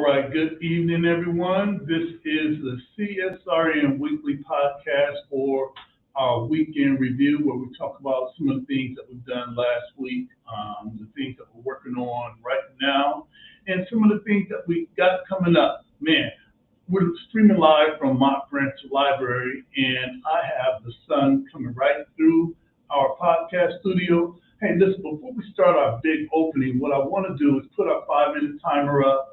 All right, good evening, everyone. This is the CSRN weekly podcast for our weekend review, where we talk about some of the things that we've done last week, the things that we're working on right now, and some of the things that we got coming up. Man, we're streaming live from Montfrench Library, and I have the sun coming right through our podcast studio. Hey, listen, before we start our big opening, what I want to do is put our 5-minute timer up.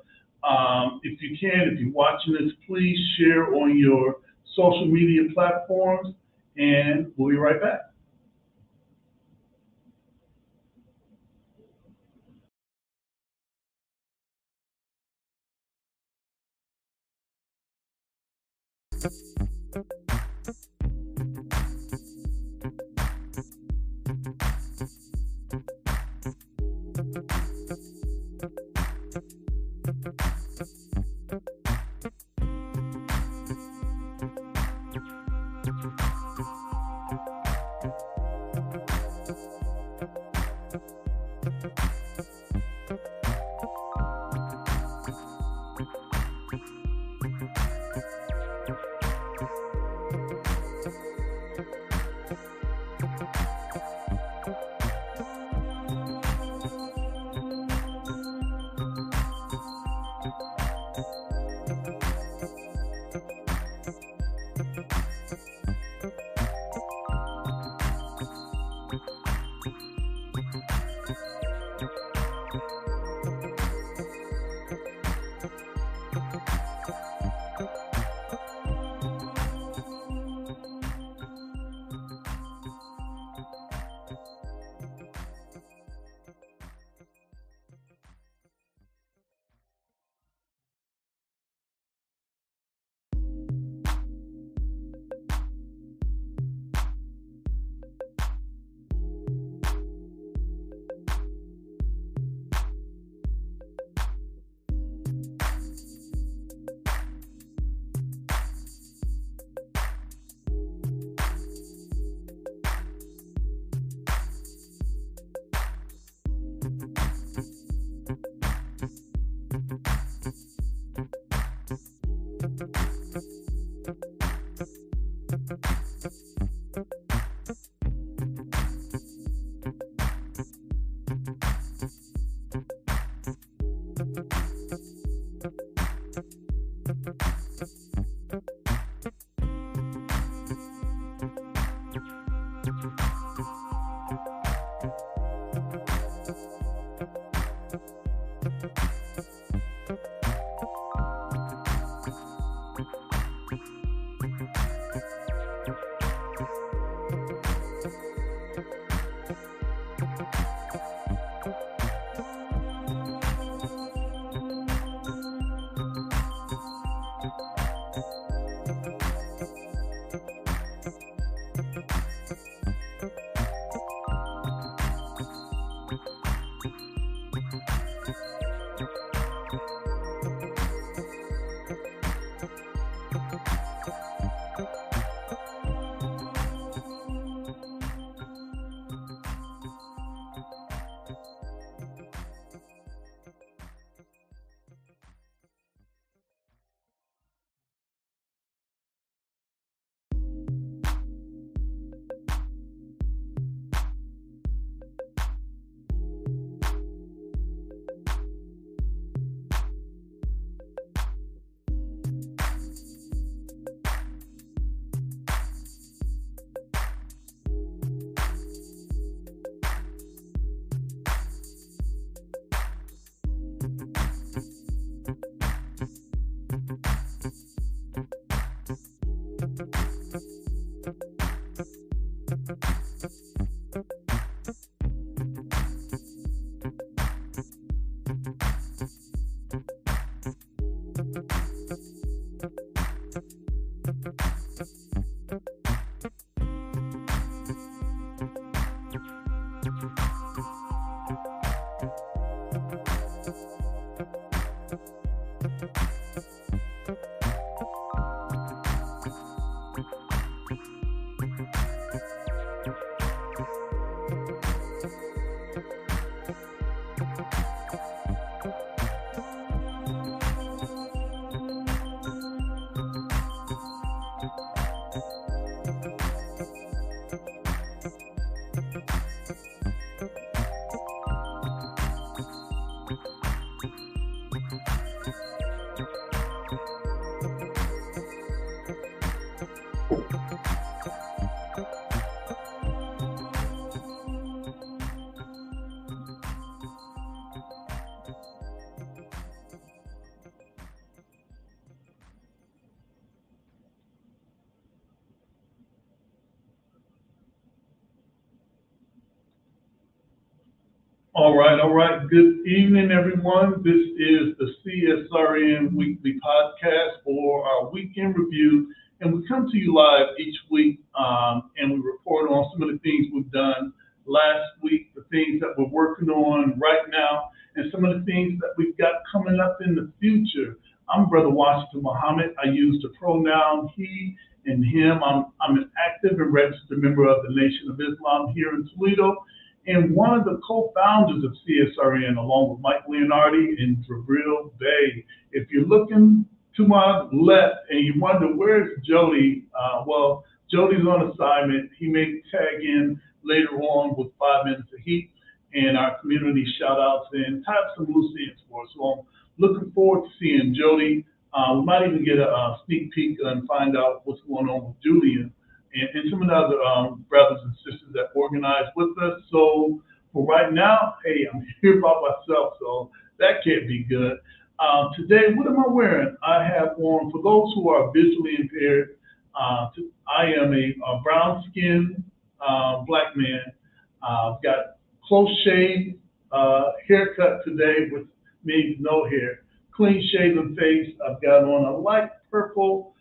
If you can, if you're watching this, please share on your social media platforms, and we'll be right back. All right, all right. Good evening, everyone. This is the CSRN Weekly Podcast for our weekend review, and we come to you live each week, and we report on some of the things we've done last week, the things that we're working on right now, and some of the things that we've got coming up in the future. I'm Brother Washington Muhammad. I use the pronoun he and him. I'm an active and registered member of the Nation of Islam here in Toledo, and one of the co-founders of CSRN, along with Mike Leonardi and Jabril Bay. If you're looking to my left and you wonder where's Jody, well, Jody's on assignment. He may tag in later on with 5 minutes of heat and our community shout outs and type some loose ends for us. So I'm looking forward to seeing Jody. We might even get a sneak peek and find out what's going on with Julian and some of the other brothers and sisters that organize with us. So for right now, hey, I'm here by myself, so that can't be good. Today, what am I wearing? I have on, for those who are visually impaired, I am a brown-skinned black man. I've got close-shaved haircut today, which means no hair. Clean-shaven face. I've got on a light purple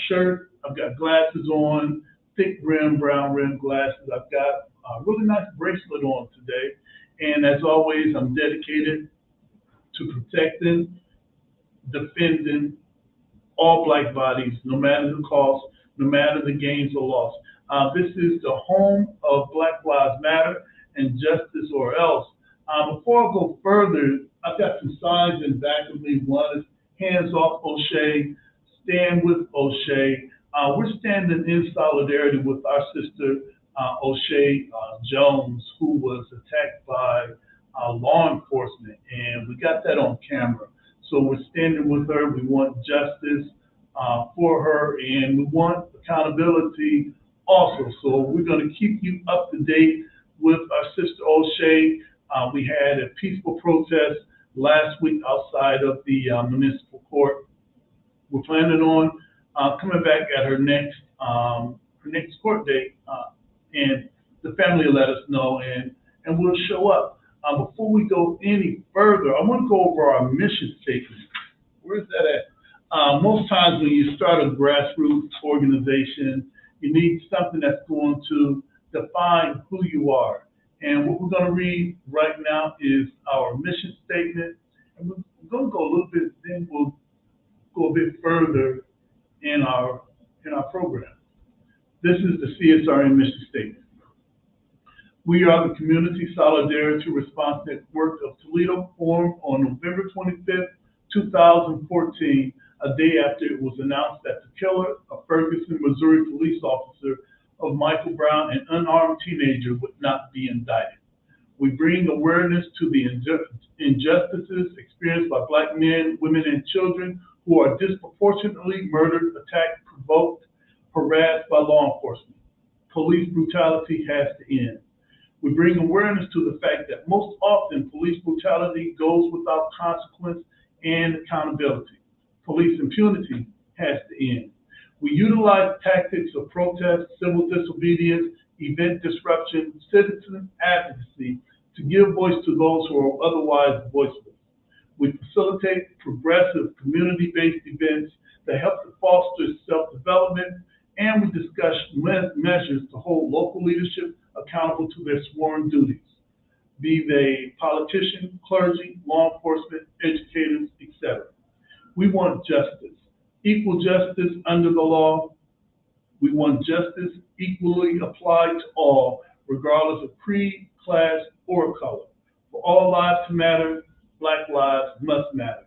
shirt. I've got glasses on, thick rim, brown rim glasses. I've got a really nice bracelet on today. And as always, I'm dedicated to protecting, defending all black bodies, no matter the cost, no matter the gains or loss. This is the home of Black Lives Matter and Justice or Else. Before I go further, I've got some signs in back of me. One is hands off O'Shea, stand with O'Shea. We're standing in solidarity with our sister O'Shea Jones, who was attacked by law enforcement, and we got that on camera. So we're standing with her. We want justice for her, and we want accountability also. So we're going to keep you up to date with our sister O'Shea. We had a peaceful protest last week outside of the municipal court. We're planning on coming back at her next court date, and the family will let us know, and we'll show up. Before we go any further, I want to go over our mission statement. Where's that at? Most times when you start a grassroots organization, you need something that's going to define who you are. And what we're going to read right now is our mission statement, and we're going to go a little bit, then we'll go a bit further in our program. This is the CSRN mission statement. We are the Community Solidarity Response Network of Toledo, formed on November 25th, 2014, a day after it was announced that the killer, a Ferguson, Missouri police officer of Michael Brown, an unarmed teenager, would not be indicted. We bring awareness to the injustices experienced by Black men, women, and children who are disproportionately murdered, attacked, provoked, harassed by law enforcement. Police brutality has to end. We bring awareness to the fact that most often police brutality goes without consequence and accountability. Police impunity has to end. We utilize tactics of protest, civil disobedience, event disruption, citizen advocacy to give voice to those who are otherwise voiceless. We facilitate progressive community-based events that help to foster self-development, and we discuss measures to hold local leadership accountable to their sworn duties, be they politicians, clergy, law enforcement, educators, etc. We want justice, equal justice under the law. We want justice equally applied to all, regardless of creed, class, or color. For all lives to matter, Black lives must matter.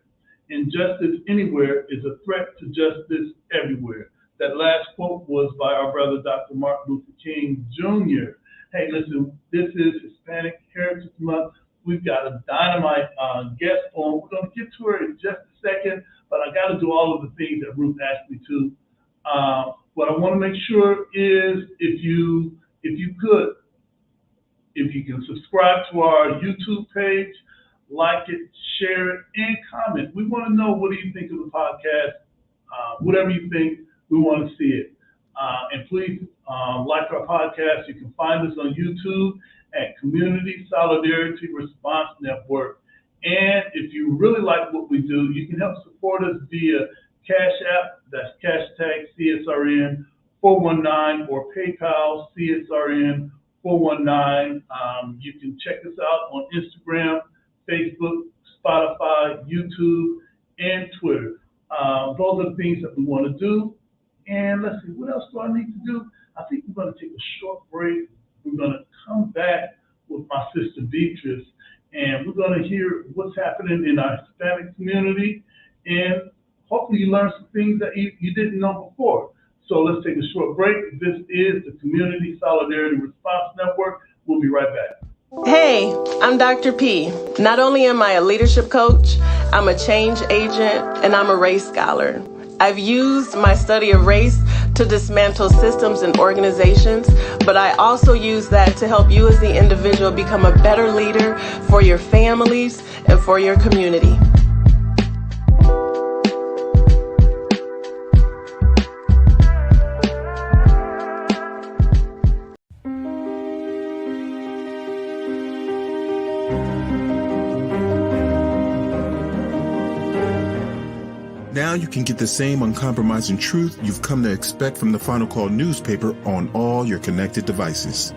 Injustice anywhere is a threat to justice everywhere. That last quote was by our brother, Dr. Martin Luther King Jr. Hey, listen, this is Hispanic Heritage Month. We've got a dynamite guest on. We're going to get to her in just a second, but I got to do all of the things that Ruth asked me to. What I want to make sure is if you can subscribe to our YouTube page, like it, share it, and comment. We want to know, what do you think of the podcast? Whatever you think, we want to see it. And please like our podcast. You can find us on YouTube at Community Solidarity Response Network. And if you really like what we do, you can help support us via Cash App, that's hashtag CSRN 419, or PayPal CSRN 419. You can check us out on Instagram, Facebook, Spotify, YouTube, and Twitter. Those are the things that we want to do. And let's see, what else do I need to do? I think we're going to take a short break. We're going to come back with my sister Beatriz, and we're going to hear what's happening in our Hispanic community, and hopefully you learn some things that you didn't know before. So let's take a short break. This is the Community Solidarity Response Network. We'll be right back. Hey, I'm Dr. P. Not only am I a leadership coach, I'm a change agent, and I'm a race scholar. I've used my study of race to dismantle systems and organizations, but I also use that to help you as the individual become a better leader for your families and for your community. Now you can get the same uncompromising truth you've come to expect from the Final Call newspaper on all your connected devices.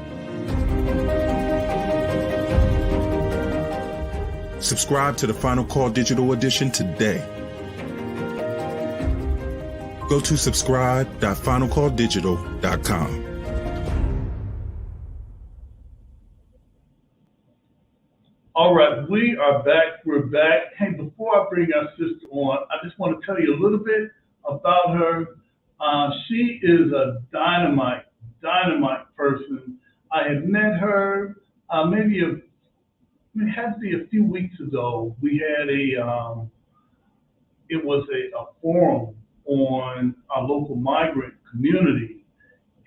Subscribe to the Final Call digital edition today. Go to subscribe.finalcalldigital.com. All right, we are back. We're back. Hey, before I bring our sister on, I just want to tell you a little bit about her. She is a dynamite person. I had met her it had to be a few weeks ago. We had it was a forum on our local migrant community,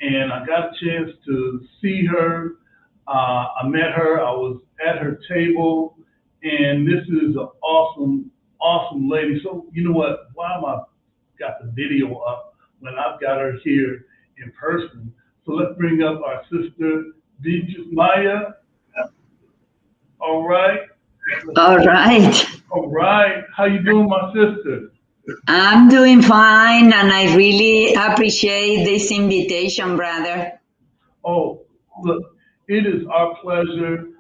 and I got a chance to see her. I met her. I was at her table, and this is an awesome lady. So you know what? Why am I got the video up when I've got her here in person? So let's bring up our sister, Beatriz Maya. All right. All right. All right. How you doing, my sister? I'm doing fine, and I really appreciate this invitation, brother. Oh, look. It is our pleasure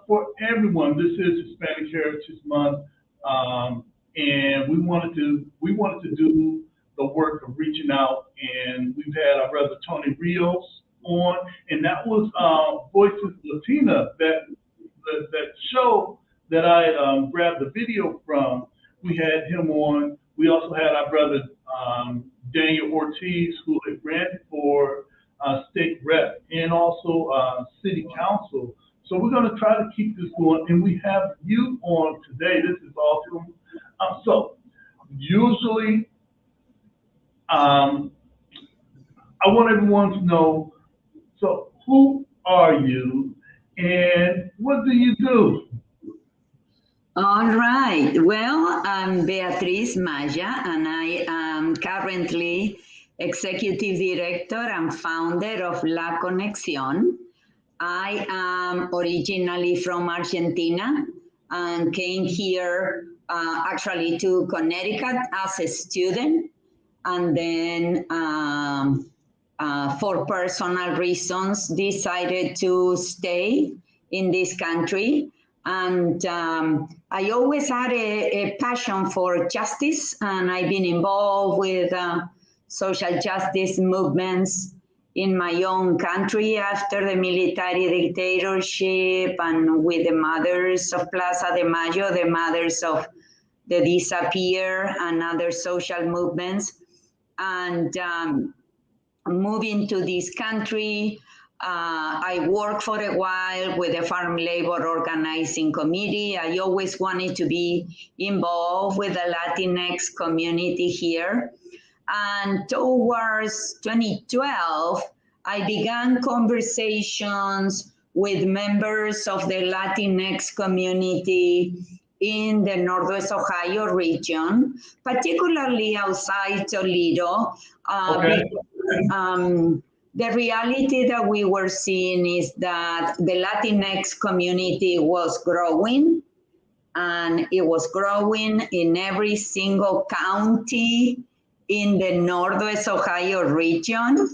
for everyone. This is Hispanic Heritage Month, and we wanted to do the work of reaching out. And we've had our brother Tony Rios on, and that was Voices Latina, that show that I grabbed the video from. We had him on. We also had our brother Daniel Ortiz, who had ran for state rep and also city council. So we're going to try to keep this going, and we have you on today. This is awesome. So usually, I want everyone to know, so who are you and what do you do? All right. Well, I'm Beatriz Maya, and I am currently Executive Director and founder of La CONEXIÓN. I am originally from Argentina and came here actually to Connecticut as a student, and then for personal reasons decided to stay in this country. And I always had a passion for justice, and I've been involved with social justice movements in my own country after the military dictatorship, and with the mothers of Plaza de Mayo, the mothers of the Disappear, and other social movements. And moving to this country, I worked for a while with the Farm Labor Organizing Committee. I always wanted to be involved with the Latinx community here. And towards 2012, I began conversations with members of the Latinx community in the Northwest Ohio region, particularly outside Toledo. Okay. Because, the reality that we were seeing is that the Latinx community was growing, and it was growing in every single county in the Northwest Ohio region.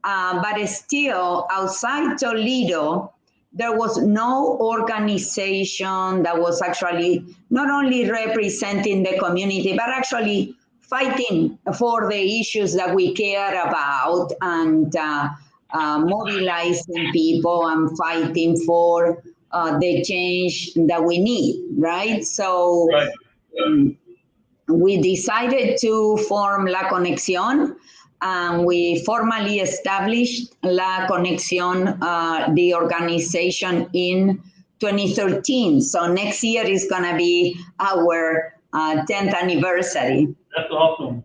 But still, outside Toledo, there was no organization that was actually not only representing the community, but actually fighting for the issues that we care about, and mobilizing people and fighting for the change that we need, right? So Right. We decided to form La CONEXIÓN, and we formally established La CONEXIÓN, the organization, in 2013. So next year is going to be our 10th anniversary. That's awesome.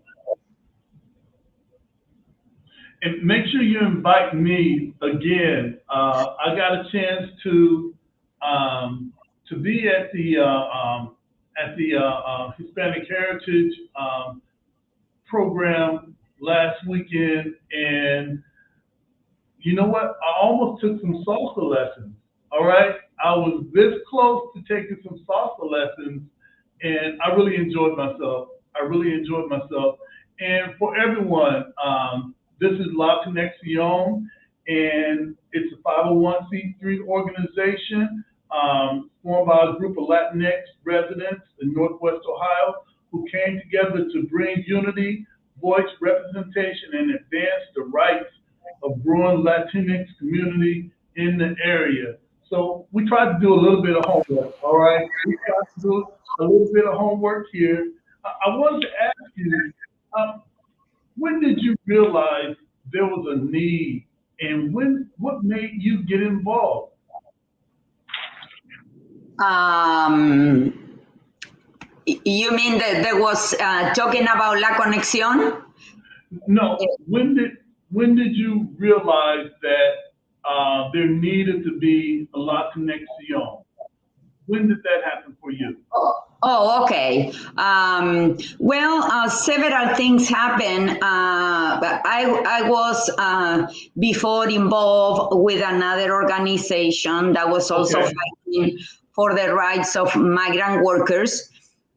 And make sure you invite me again. I got a chance to be at the Hispanic Heritage program last weekend, and you know what? I almost took some salsa lessons. All right, I was this close to taking some salsa lessons, and I really enjoyed myself. And for everyone, this is La CONEXIÓN, and it's a 501c3 organization formed by a group of Latinx residents in Northwest Ohio who came together to bring unity, voice, representation, and advance the rights of growing Latinx community in the area. So we tried to do a little bit of homework, all right? We tried to do a little bit of homework here. I wanted to ask you, when did you realize there was a need, and what made you get involved? You mean that there was talking about La CONEXIÓN? No. When did you realize that there needed to be a La CONEXIÓN? When did that happen for you? Oh, okay. Well, several things happened. But I was before involved with another organization that was also fighting for the rights of migrant workers.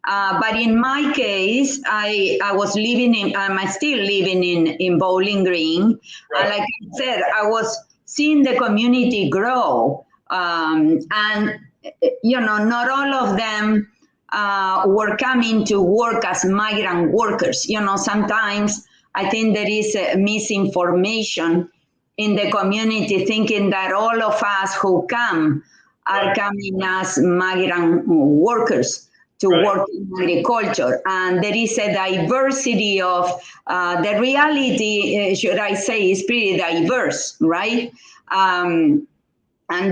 But in my case, I was I'm still living in Bowling Green. Right. Like I said, I was seeing the community grow. And, you know, not all of them were coming to work as migrant workers. You know, sometimes I think there is a misinformation in the community, thinking that all of us who come are coming as migrant workers to work in agriculture. And there is a diversity of, the reality, should I say, is pretty diverse, right? And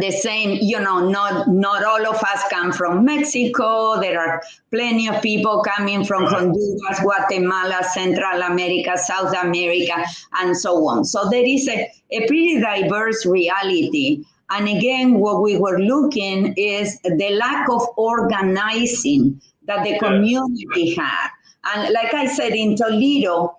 the same, you know, not all of us come from Mexico. There are plenty of people coming from Honduras, Guatemala, Central America, South America, and so on. So there is a pretty diverse reality. And again, what we were looking is the lack of organizing that the community had. And like I said, in Toledo,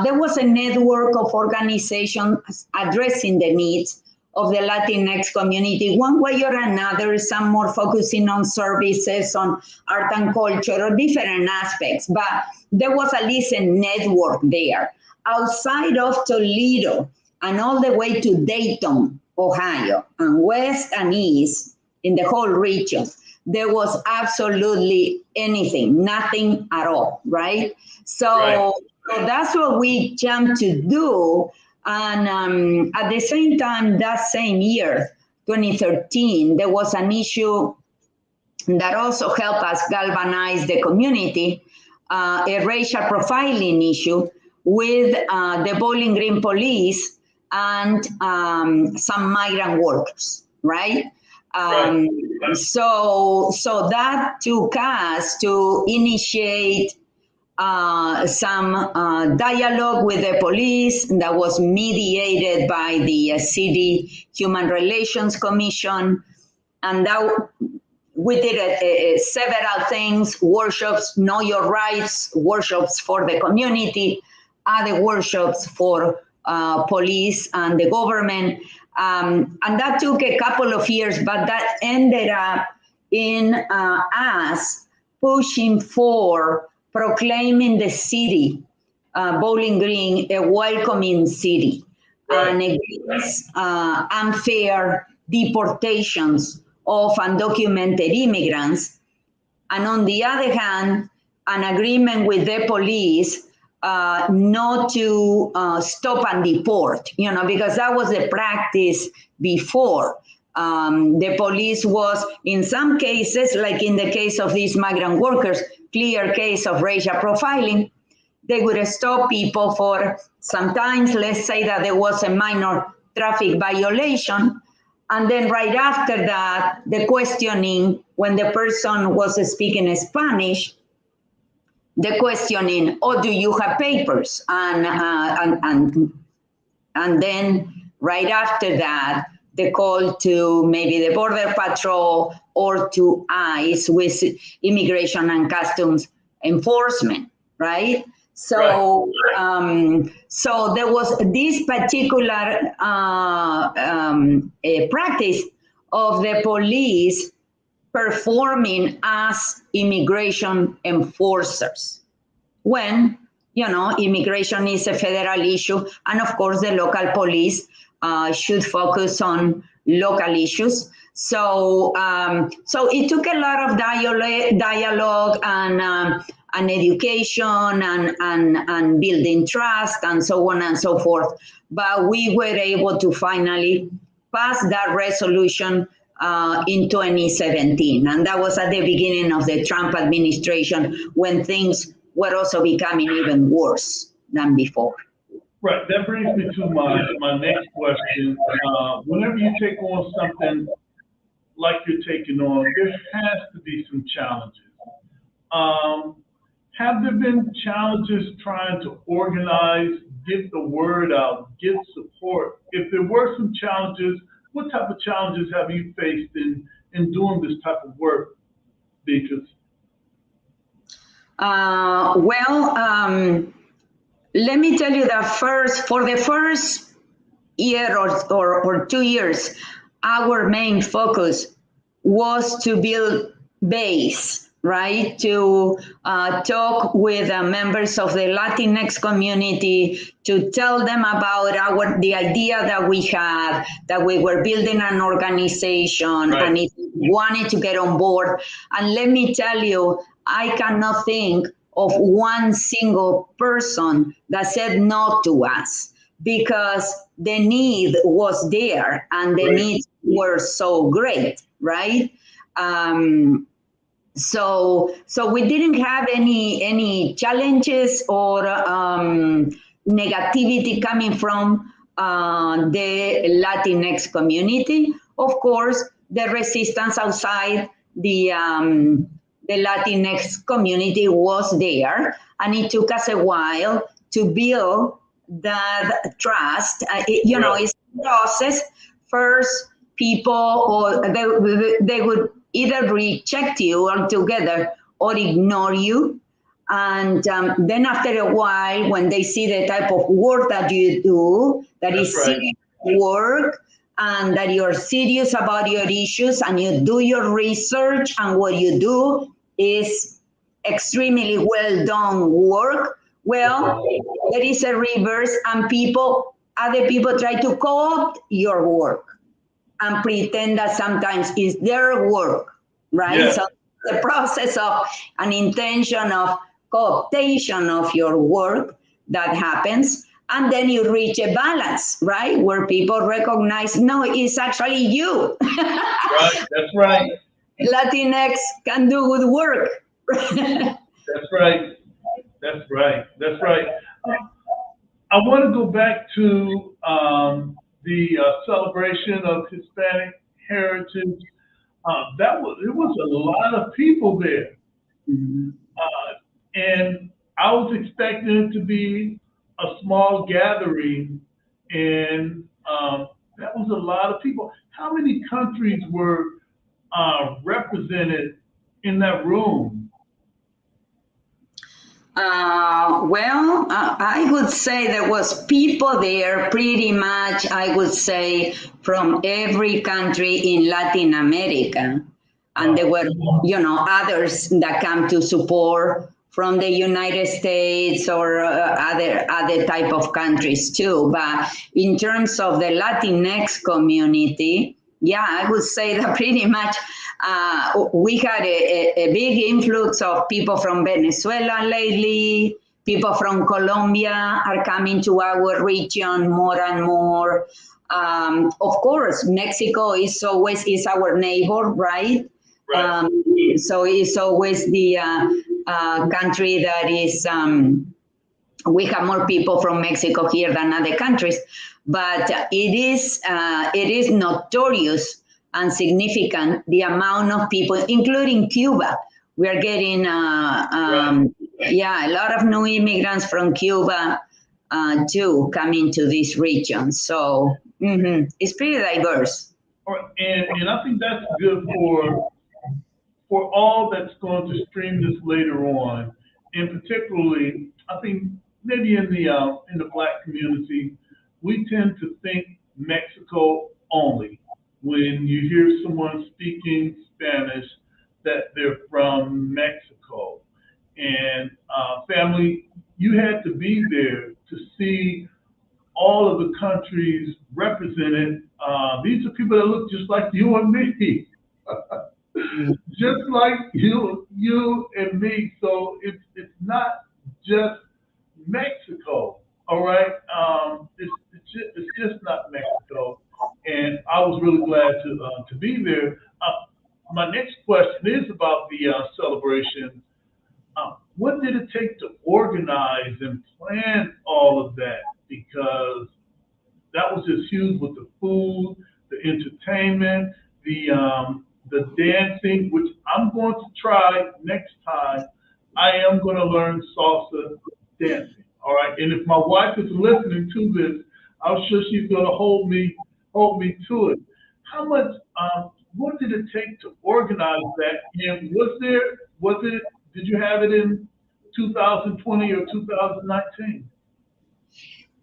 there was a network of organizations addressing the needs of the Latinx community, one way or another, some more focusing on services, on art and culture, or different aspects. But there was at least a network there. Outside of Toledo and all the way to Dayton, Ohio, and west and east in the whole region, there was absolutely nothing at all, right? So that's what we jumped to do. And at the same time, that same year, 2013, there was an issue that also helped us galvanize the community, a racial profiling issue with the Bowling Green police and some migrant workers, right? So that took us to initiate some dialogue with the police that was mediated by the City Human Relations Commission, and that we did several things: workshops, know your rights, workshops for the community, other workshops for police and the government. And that took a couple of years, but that ended up in us pushing for proclaiming the city, Bowling Green, a welcoming city, and against unfair deportations of undocumented immigrants. And on the other hand, an agreement with the police not to stop and deport, because that was the practice before. The police was, in some cases, like in the case of these migrant workers, clear case of racial profiling, they would stop people for sometimes, let's say that there was a minor traffic violation, and then right after that, the questioning, when the person was speaking Spanish, the questioning, oh, do you have papers? And then right after that, the call to maybe the Border Patrol or to ICE with Immigration and Customs Enforcement, right? So, so there was this particular practice of the police performing as immigration enforcers when, immigration is a federal issue, and of course the local police should focus on local issues. So, so it took a lot of dialogue and education and building trust and so on and so forth. But we were able to finally pass that resolution in 2017. And that was at the beginning of the Trump administration, when things were also becoming even worse than before. Right. That brings me to my next question. Whenever you take on something like you're taking on, there has to be some challenges. Have there been challenges trying to organize, get the word out, get support? If there were some challenges, what type of challenges have you faced in doing this type of work, Beatriz? Let me tell you that for the first year or 2 years, our main focus was to build base, right? To talk with members of the Latinx community, to tell them about the idea that we had, that we were building an organization, and it wanted to get on board. And let me tell you, I cannot think of one single person that said no to us, because the need was there and the needs were so great, right? So we didn't have any challenges or negativity coming from the Latinx community. Of course, the resistance outside the Latinx community was there, and it took us a while to build that trust. It's a process. First, people, or they would either reject you altogether or ignore you. And then after a while, when they see the type of work that you do, that is serious work, and that you're serious about your issues, and you do your research, and what you do is extremely well done work, well, there is a reverse, and other people try to co-opt your work and pretend that sometimes it's their work, right? Yeah. So the process of an intention of co-optation of your work that happens, and then you reach a balance, right? Where people recognize, no, it's actually you. Right, that's right. Latinx can do good work. That's right. That's right. That's right. I want to go back to the celebration of Hispanic heritage. It was a lot of people there, Mhm. and I was expecting it to be a small gathering, and that was a lot of people. How many countries were represented in that room? I would say there was people there pretty much, I would say, from every country in Latin America. And there were, others that come to support from the United States or other type of countries too. But in terms of the Latinx community, yeah, I would say that pretty much we had a big influx of people from Venezuela lately. People from Colombia are coming to our region more and more. Of course, Mexico is our neighbor, right? Right. So it's always the country that is. We have more people from Mexico here than other countries, but it is notorious and significant the amount of people, including Cuba. We are getting a lot of new immigrants from Cuba too coming to this region. So it's pretty diverse. And I think that's good for all that's going to stream this later on, and particularly, I think maybe in the Black community, we tend to think Mexico only. When you hear someone speaking Spanish, that they're from Mexico, and family, you had to be there to see all of the countries represented. These are people that look just like you and me. Just like you and me. So it's not just Mexico, all right? It's just not Mexico, and I was really glad to be there. My next question is about the celebration. What did it take to organize and plan all of that? Because that was just huge with the food, the entertainment, the dancing, which I'm going to try next time. I am going to learn salsa dancing. All right. And if my wife is listening to this, I'm sure she's going to hold me to it. How much? What did it take to organize that? And did you have it in 2020 or 2019?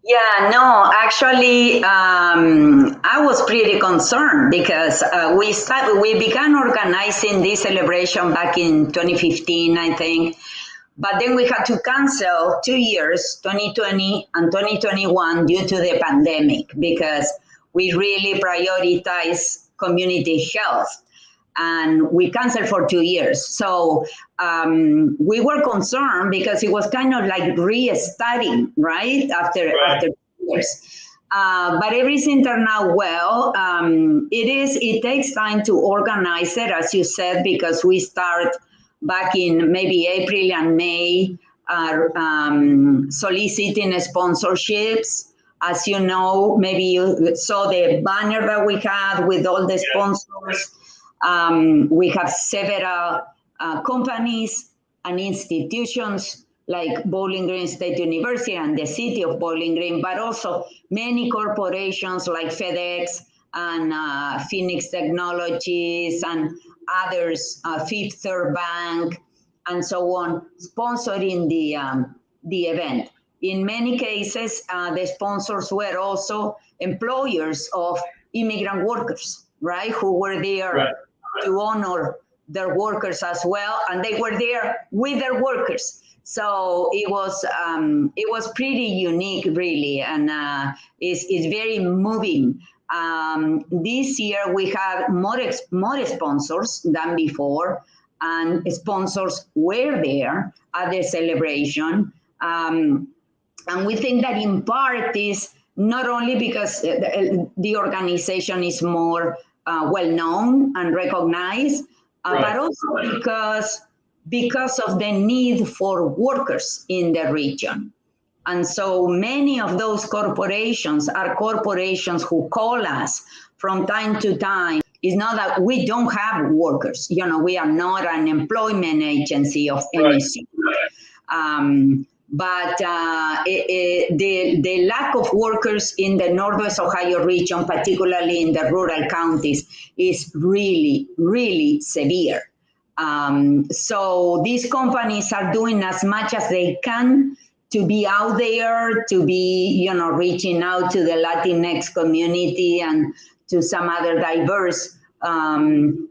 Yeah, no, actually, I was pretty concerned because we began organizing this celebration back in 2015, I think. But then we had to cancel 2 years, 2020 and 2021, due to the pandemic, because we really prioritize community health. And we canceled for 2 years. So we were concerned because it was kind of like restarting, right? After 2 years. But everything turned out well. It takes time to organize it, as you said, because we start back in maybe April and May, soliciting sponsorships. As you know, maybe you saw the banner that we had with all the sponsors. We have several companies and institutions like Bowling Green State University and the city of Bowling Green, but also many corporations like FedEx and Phoenix Technologies and others, Fifth Third Bank, and so on, sponsoring the event. In many cases, the sponsors were also employers of immigrant workers, right, who were there to honor their workers as well, and they were there with their workers. So it was pretty unique, really, and it's very moving. This year we had more sponsors than before, and sponsors were there at the celebration. And we think that in part is not only because the organization is more well-known and recognized, but also because of the need for workers in the region. And so many of those corporations are corporations who call us from time to time. It's not that we don't have workers. We are not an employment agency of any sort. But the lack of workers in the Northwest Ohio region, particularly in the rural counties, is really, really severe. So these companies are doing as much as they can to be out there, to be, reaching out to the Latinx community and to some other diverse,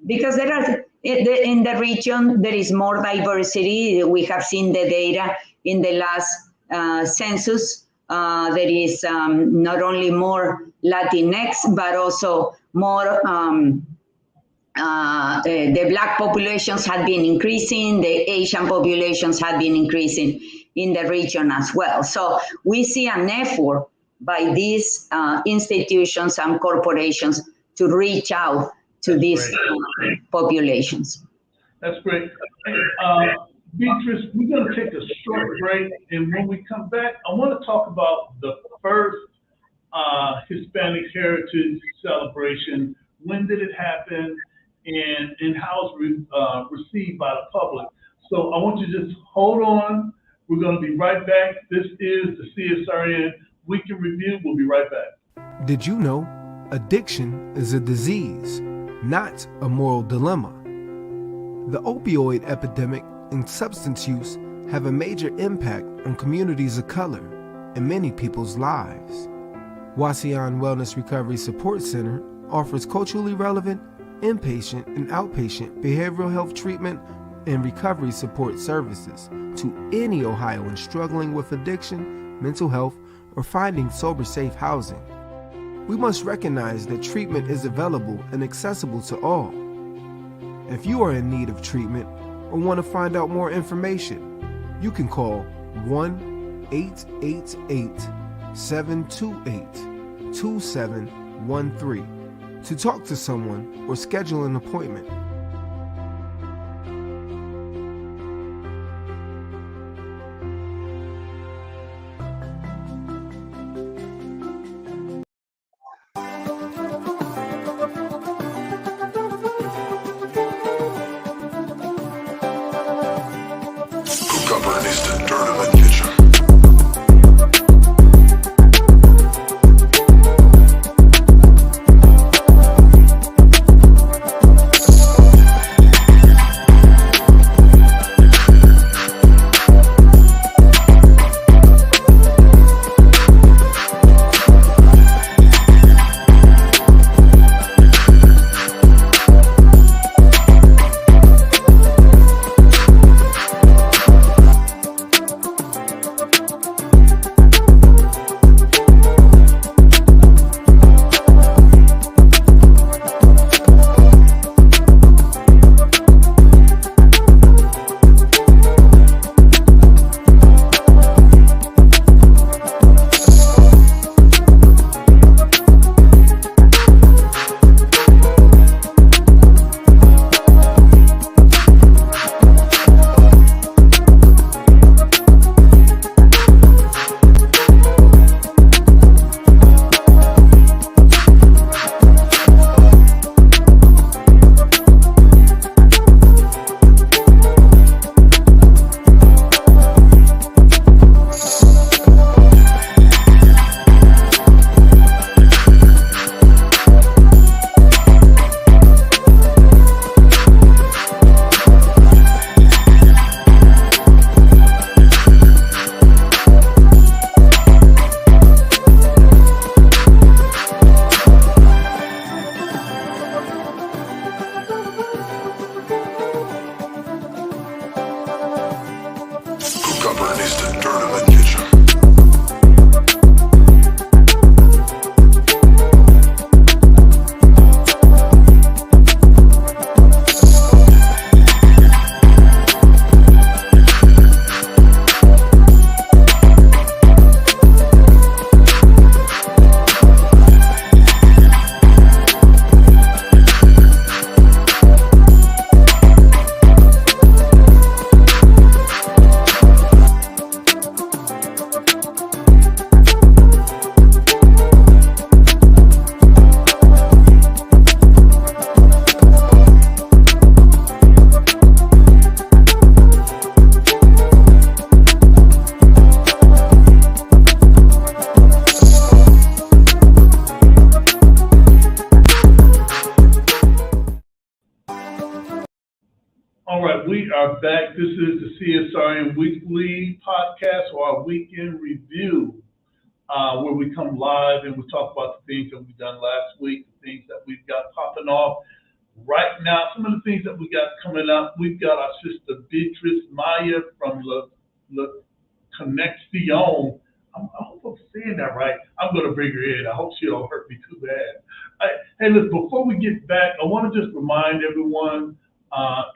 because there are, in the region, there is more diversity. We have seen the data in the last census. There is not only more Latinx, but also more, the Black populations have been increasing, the Asian populations have been increasing in the region as well. So we see an effort by these institutions and corporations to reach out to these populations. That's great. Beatriz, we're going to take a short break, and when we come back, I want to talk about the first Hispanic Heritage Celebration. When did it happen, and how it's received by the public? So I want you to just hold on. We're going to be right back. This is the CSRN Week in Review. We'll be right back. Did you know addiction is a disease, not a moral dilemma? The opioid epidemic and substance use have a major impact on communities of color and many people's lives. Wasion Wellness Recovery Support Center offers culturally relevant inpatient and outpatient behavioral health treatment and recovery support services to any Ohioan struggling with addiction, mental health, or finding sober, safe housing. We must recognize that treatment is available and accessible to all. If you are in need of treatment or want to find out more information, you can call 1-888-728-2713 to talk to someone or schedule an appointment. this is the CSRN Weekly Podcast, or our weekend review, where we come live and we talk about the things that we've done last week, the things that we've got popping off right now, some of the things that we got coming up. We've got our sister Beatriz Maya from CONEXIÓN. I hope I'm saying that right. I'm going to bring her in. I hope she don't hurt me too bad. Hey, look, before we get back, I want to just remind everyone,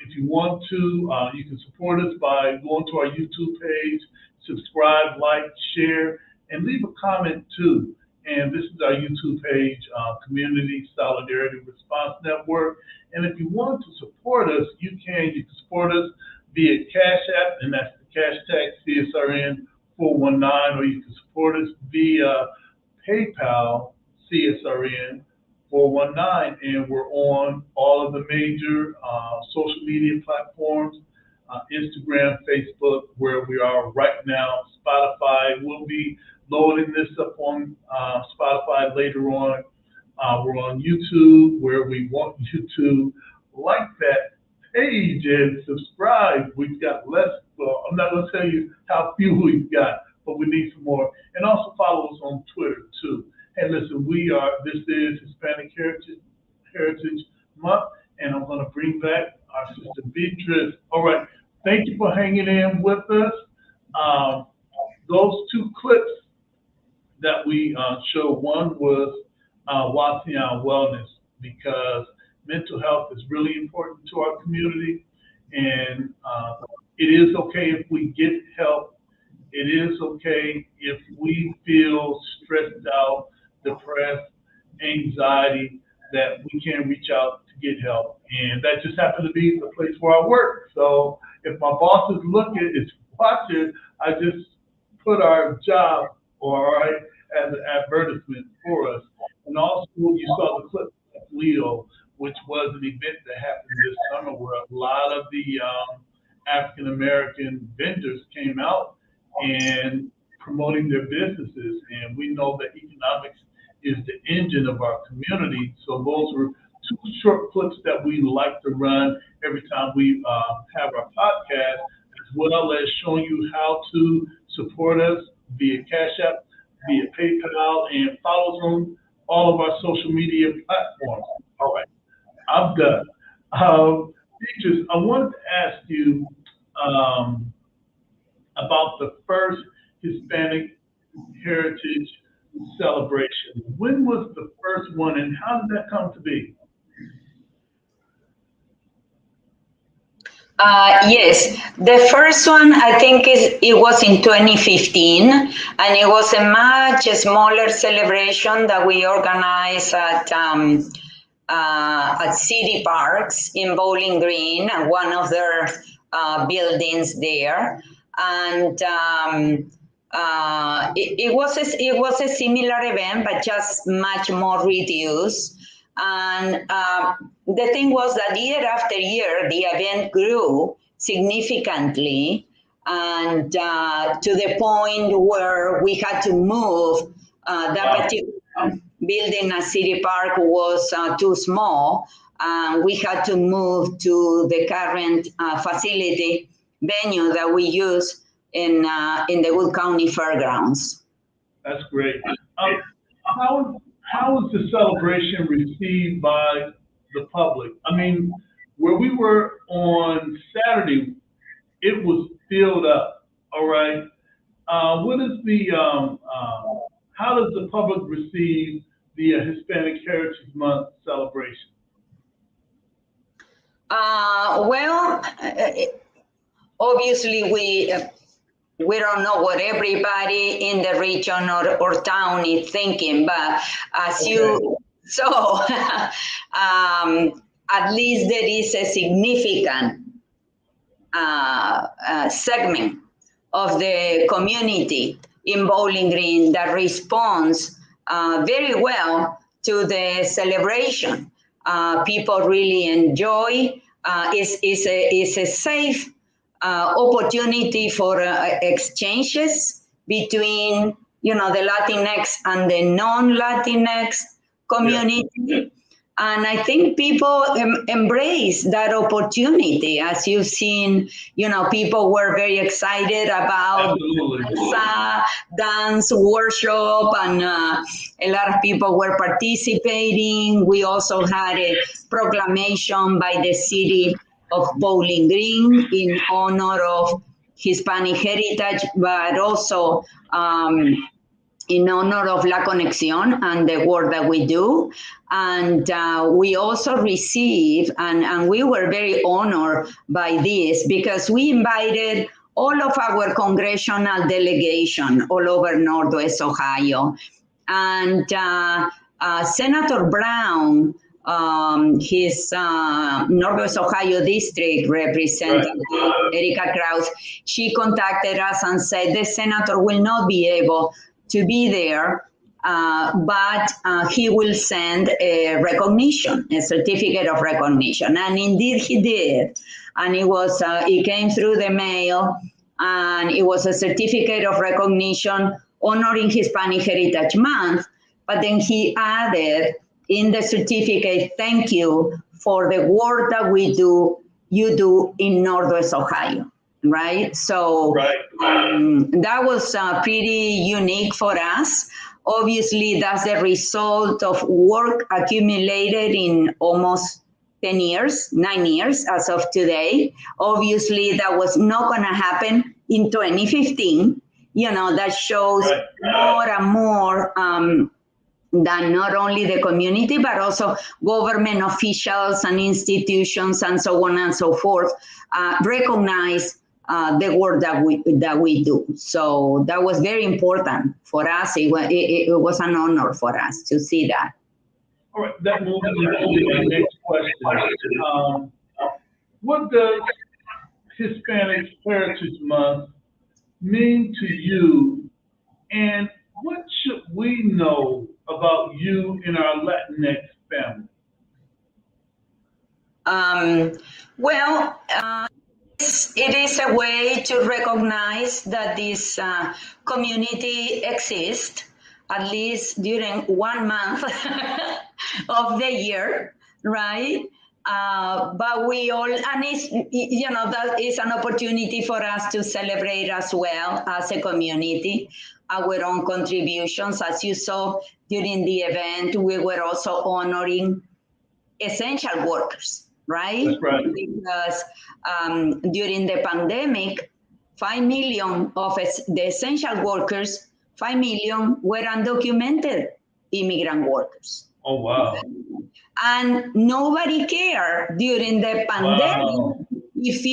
if you want to, you can support us by going to our YouTube page, subscribe, like, share, and leave a comment too. And this is our YouTube page, Community Solidarity Response Network. And if you want to support us, you can support us via Cash App, and that's the hashtag CSRN 419, or you can support us via PayPal, CSRN 419, and we're on all of the major social media platforms, Instagram, Facebook, where we are right now. Spotify, we'll be loading this up on Spotify later on. We're on YouTube, where we want you to like that page and subscribe. We've got less, well, I'm not going to tell you how few we've got, but we need some more. And also follow us on Twitter too. Hey, listen, this is Hispanic Heritage Month, and I'm going to bring back our sister Beatriz. All right, thank you for hanging in with us. Those two clips that we showed, one was Wasion Wellness, because mental health is really important to our community, and it is okay if we get help. It is okay if we feel stressed out, depressed, anxiety, that we can reach out to get help. And that just happened to be the place where I work. So if my boss is watching, I just put our job, as an advertisement for us. And also, you saw the clip of Leo, which was an event that happened this summer, where a lot of the African American vendors came out and promoting their businesses. And we know that economics is the engine of our community. So those were two short clips that we like to run every time we have our podcast, as well as showing you how to support us via Cash App, via PayPal, and follow us on all of our social media platforms. All right, I'm done. Beatriz, I wanted to ask you about the first Hispanic Heritage Celebration. When was the first one, and how did that come to be? Yes, the first one I think it was in 2015, and it was a much smaller celebration that we organized at City Parks in Bowling Green, one of their buildings there, and it was a similar event, but just much more reduced. And the thing was that year after year, the event grew significantly, and to the point where we had to move that particular building at City Park was too small. We had to move to the current facility venue that we use in the Wood County Fairgrounds. That's great. How was the celebration received by the public? I mean, where we were on Saturday, it was filled up. All right. What is the how does the public receive the Hispanic Heritage Month celebration? Well, obviously we don't know what everybody in the region or town is thinking, but as you saw, at least there is a significant segment of the community in Bowling Green that responds very well to the celebration. People really enjoy. It's a safe opportunity for exchanges between, the Latinx and the non-Latinx community. And I think people embrace that opportunity. As you've seen, people were very excited about dance workshop, and a lot of people were participating. We also had a proclamation by the city of Bowling Green in honor of Hispanic heritage, but also in honor of La CONEXIÓN and the work that we do. And we also receive, and we were very honored by this, because we invited all of our congressional delegation all over Northwest Ohio. And Senator Brown, his Northwest Ohio district representative, Erica Krause, she contacted us and said the senator will not be able to be there, but he will send a recognition, a certificate of recognition. And indeed he did. And it came through the mail, and it was a certificate of recognition honoring Hispanic Heritage Month. But then he added in the certificate, thank you for the work that you do in Northwest Ohio. Right. So that was pretty unique for us. Obviously, that's the result of work accumulated in almost 9 years as of today. Obviously, that was not going to happen in 2015. That shows more and more that not only the community, but also government officials and institutions and so on and so forth recognize the work that we do. So that was very important for us. It was an honor for us to see that. All right, that moves me to the next question. What does Hispanic Heritage Month mean to you, and what should we know about you and our Latinx family? It is a way to recognize that this community exists, at least during 1 month of the year, right? But we all, and that is an opportunity for us to celebrate as well as a community, our own contributions. As you saw during the event, we were also honoring essential workers. Right? That's right. Because during the pandemic, 5 million of the essential workers, 5 million were undocumented immigrant workers. Oh, wow. And nobody cared during the pandemic if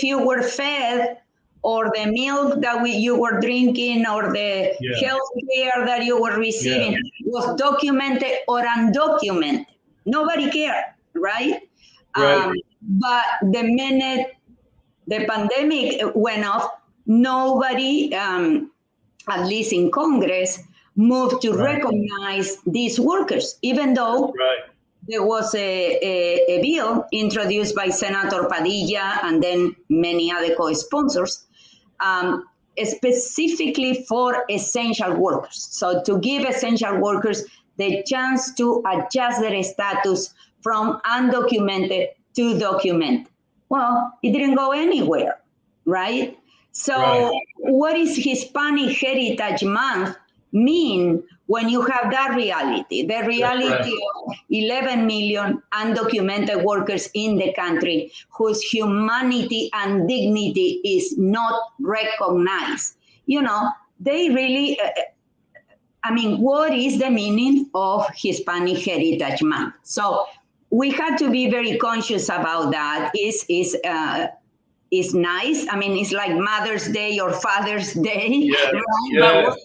you were fed, or the milk that you were drinking, or the health care that you were receiving was documented or undocumented. Nobody cared, right? But the minute the pandemic went off, nobody, at least in Congress, moved to recognize these workers, even though there was a bill introduced by Senator Padilla and then many other co-sponsors, specifically for essential workers. So to give essential workers the chance to adjust their status from undocumented to documented. Well, it didn't go anywhere, right? So what is Hispanic Heritage Month mean when you have that reality? The reality of 11 million undocumented workers in the country whose humanity and dignity is not recognized. They really, what is the meaning of Hispanic Heritage Month? So we had to be very conscious about that. It's nice. It's like Mother's Day or Father's Day. But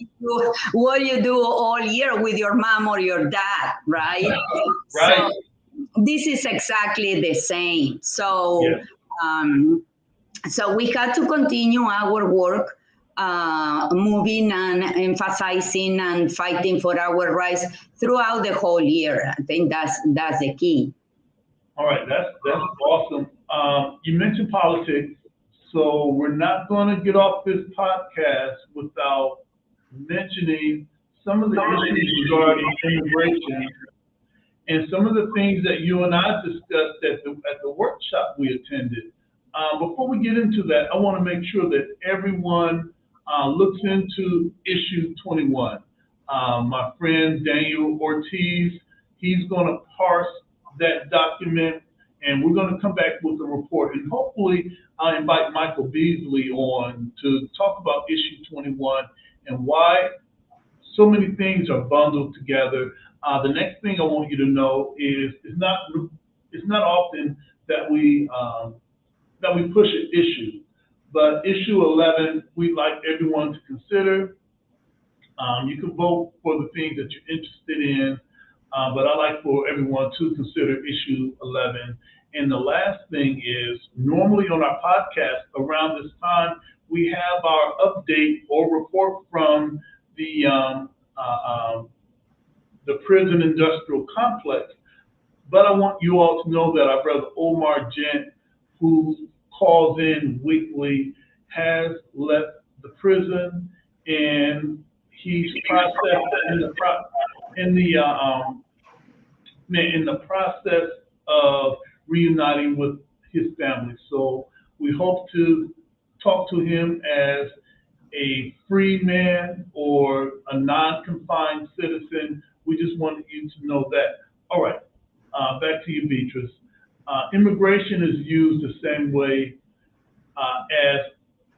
what do you do all year with your mom or your dad, right? So this is exactly the same. So, so we had to continue our work, moving and emphasizing and fighting for our rights throughout the whole year. I think that's the key. All right, that's awesome. You mentioned politics, so we're not going to get off this podcast without mentioning some of the issues regarding immigration and some of the things that you and I discussed at the workshop we attended. Before we get into that, I want to make sure that everyone looks into issue 21. My friend Daniel Ortiz, he's going to parse that document, and we're going to come back with a report. And hopefully, I invite Michael Beasley on to talk about issue 21 and why so many things are bundled together. The next thing I want you to know is it's not often that we push an issue, but issue 11 we'd like everyone to consider. You can vote for the things that you're interested in, but I like for everyone to consider issue 11. And the last thing is, normally on our podcast around this time, we have our update or report from the prison industrial complex. But I want you all to know that our brother Omar Gent, who calls in weekly, has left the prison, and he's in the process of reuniting with his family. So we hope to talk to him as a free man or a non-confined citizen. We just wanted you to know that. All right, back to you, Beatriz. Immigration is used the same way as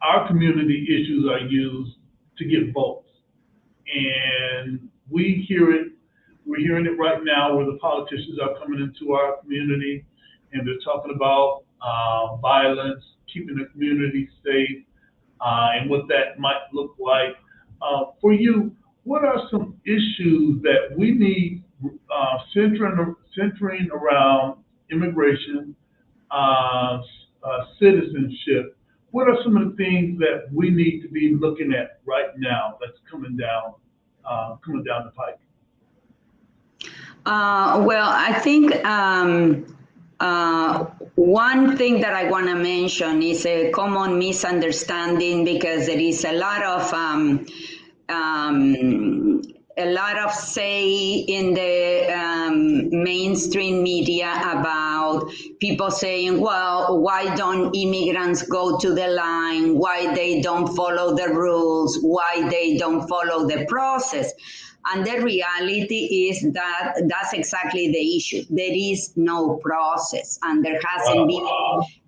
our community issues are used to get votes. And we're hearing it right now where the politicians are coming into our community and they're talking about violence, keeping the community safe, and what that might look like. For you, what are some issues that we need centering around immigration, citizenship? What are some of the things that we need to be looking at right now that's coming down the pipe? Well, I think one thing that I want to mention is a common misunderstanding, because there is a lot of say in the mainstream media about people saying, well, why don't immigrants go to the line? Why they don't follow the rules? Why they don't follow the process? And the reality is that that's exactly the issue. There is no process, and there hasn't been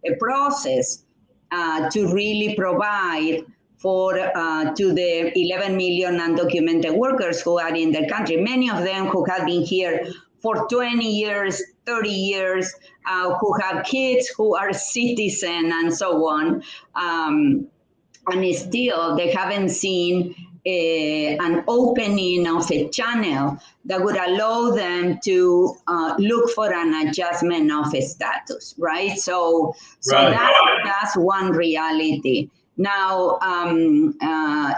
a process to really provide for to the 11 million undocumented workers who are in the country, many of them who have been here for 20 years, 30 years, who have kids who are citizens and so on. And still, they haven't seen an opening of a channel that would allow them to look for an adjustment of a status, right? So that's one reality. Now,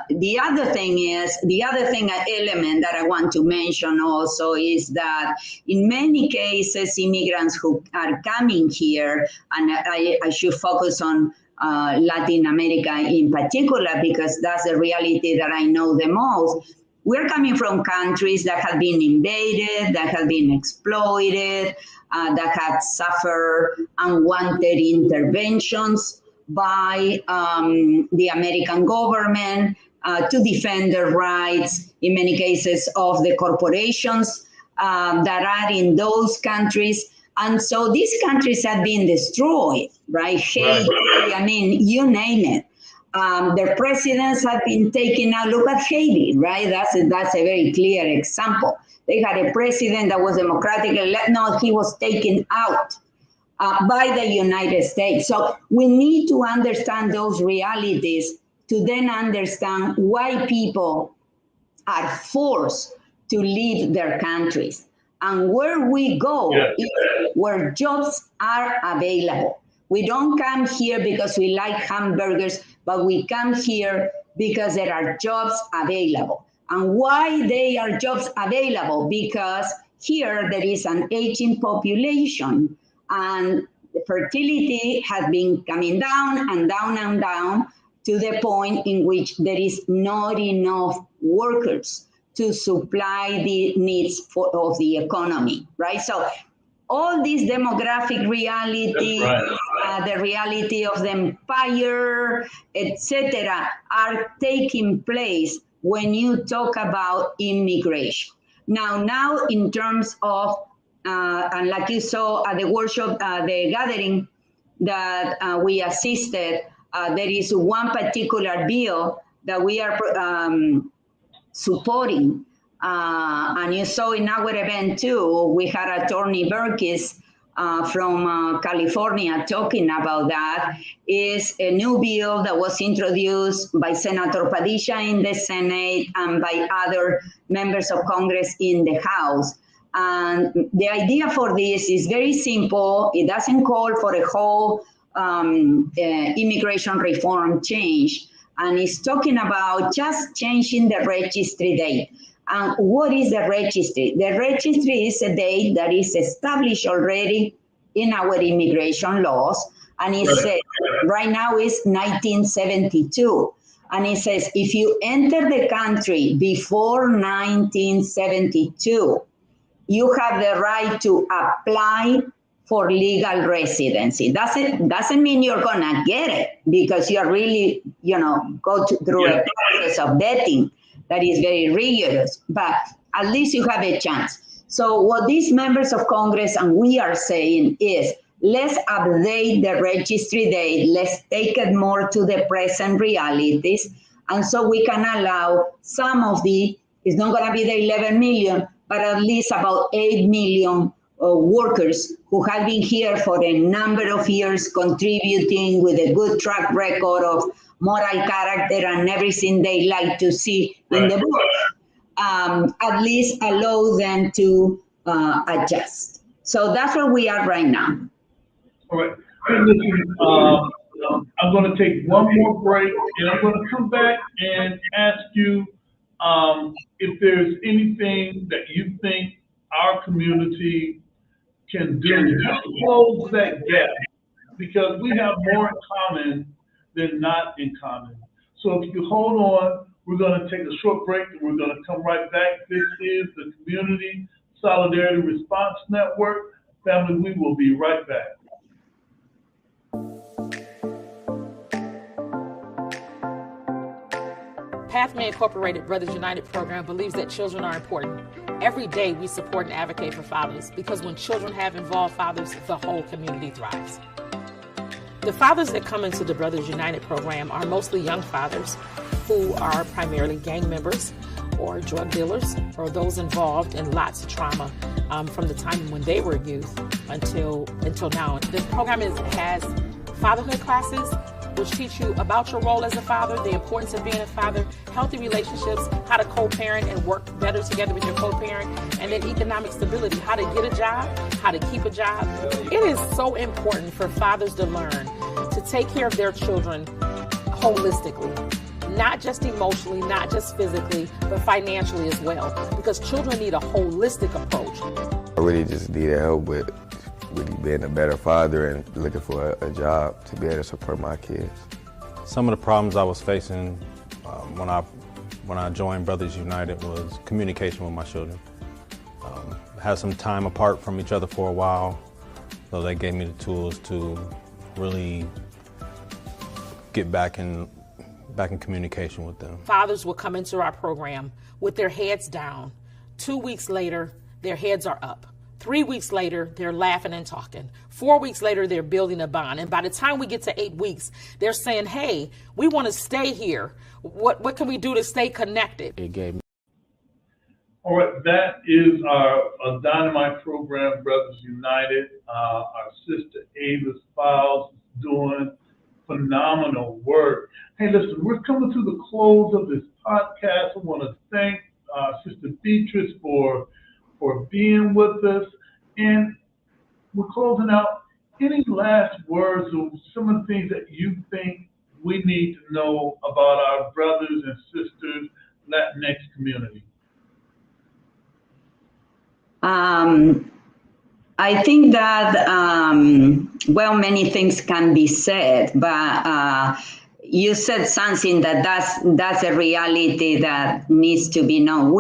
the other element that I want to mention also is that in many cases, immigrants who are coming here, and I should focus on Latin America in particular, because that's the reality that I know the most. We're coming from countries that have been invaded, that have been exploited, that have suffered unwanted interventions by the American government to defend the rights, in many cases, of the corporations that are in those countries. And so these countries have been destroyed, right? Haiti, I mean, you name it. Their presidents have been taken out. Look at Haiti, right? That's a very clear example. They had a president that was democratically elected. No, he was taken out by the United States. So we need to understand those realities to then understand why people are forced to leave their countries. And where we go is where jobs are available. We don't come here because we like hamburgers, but we come here because there are jobs available. And why they are jobs available? Because here there is an aging population, and fertility has been coming down and down and down to the point in which there is not enough workers to supply the needs of the economy, right? So all these demographic reality, the reality of the empire, etc., are taking place when you talk about immigration. Now, in terms of, and like you saw at the workshop, the gathering that we assisted, there is one particular bill that we are supporting. And you saw in our event too, we had Attorney Berkes from California talking about that. Is a new bill that was introduced by Senator Padilla in the Senate and by other members of Congress in the House. And the idea for this is very simple. It doesn't call for a whole immigration reform change. And it's talking about just changing the registry date. And what is the registry? The registry is a date that is established already in our immigration laws. And it says, right now is 1972. And it says, if you enter the country before 1972, you have the right to apply for legal residency. Doesn't mean you're gonna get it, because you're really, go through a process of vetting that is very rigorous, but at least you have a chance. So what these members of Congress and we are saying is, let's update the registry date, let's take it more to the present realities, and so we can allow some of it's not gonna be the 11 million, but at least about 8 million workers who have been here for a number of years, contributing with a good track record of moral character and everything they like to see in the book, at least allow them to adjust. So that's where we are right now. All right. Hey, listen, I'm going to take one more break, and I'm going to come back and ask you if there's anything that you think our community can do to close that gap, because we have more in common than not in common. So if you hold on, we're going to take a short break and we're going to come right back. This is the Community Solidarity Response Network. Family, we will be right back. Pathway Incorporated Brothers United program believes that children are important. Every day we support and advocate for fathers, because when children have involved fathers, the whole community thrives. The fathers that come into the Brothers United program are mostly young fathers who are primarily gang members or drug dealers, or those involved in lots of trauma from the time when they were youth until now. This program has fatherhood classes, which teach you about your role as a father, the importance of being a father, healthy relationships, how to co-parent and work better together with your co-parent, and then economic stability, how to get a job, how to keep a job. It is so important for fathers to learn to take care of their children holistically, not just emotionally, not just physically, but financially as well, because children need a holistic approach. I really just needed help with really being a better father and looking for a job to be able to support my kids. Some of the problems I was facing when I joined Brothers United was communication with my children. Had some time apart from each other for a while, so they gave me the tools to really get back in communication with them. Fathers will come into our program with their heads down. 2 weeks later, their heads are up. 3 weeks later, they're laughing and talking. 4 weeks later, they're building a bond. And by the time we get to 8 weeks, they're saying, hey, we want to stay here. What can we do to stay connected? It gave me. All right, that is our Dynamite program, Brothers United. Our sister Ava Files is doing phenomenal work. Hey, listen, we're coming to the close of this podcast. I want to thank Sister Beatriz for being with us, and we're closing out. Any last words or some of the things that you think we need to know about our brothers and sisters Latinx community? I think that, many things can be said, but, you said something that's a reality that needs to be known.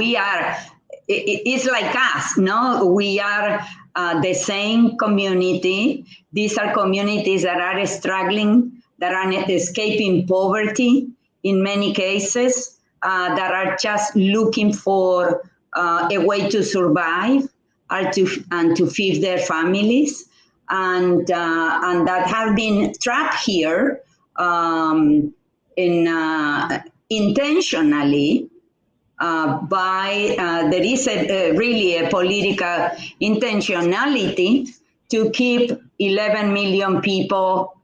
It's like us, no? We are the same community. These are communities that are struggling, that are escaping poverty in many cases, that are just looking for a way to survive and to feed their families, and that have been trapped here intentionally by there is really a political intentionality to keep 11 million people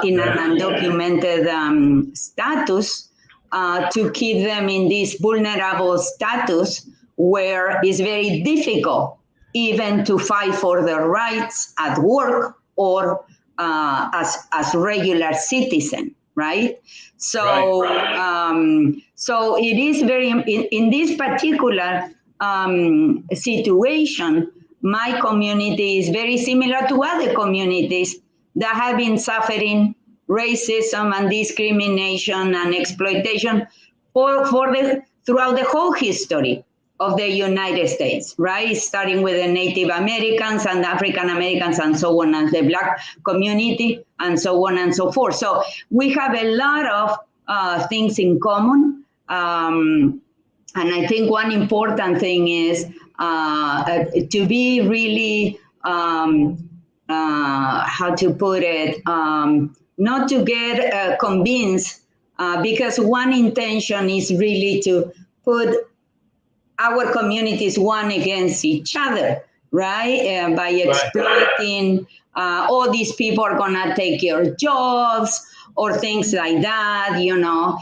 in an undocumented status, to keep them in this vulnerable status where it's very difficult even to fight for their rights at work or as regular citizen, right? So, so it is very, in this particular situation, my community is very similar to other communities that have been suffering racism and discrimination and exploitation throughout the whole history of the United States, right? Starting with the Native Americans and African Americans and so on, and the Black community and so on and so forth. So we have a lot of things in common. And I think one important thing is to be really, how to put it, not to get convinced, because one intention is really to put our communities one against each other, right? By exploiting, all these people are gonna take your jobs or things like that, you know,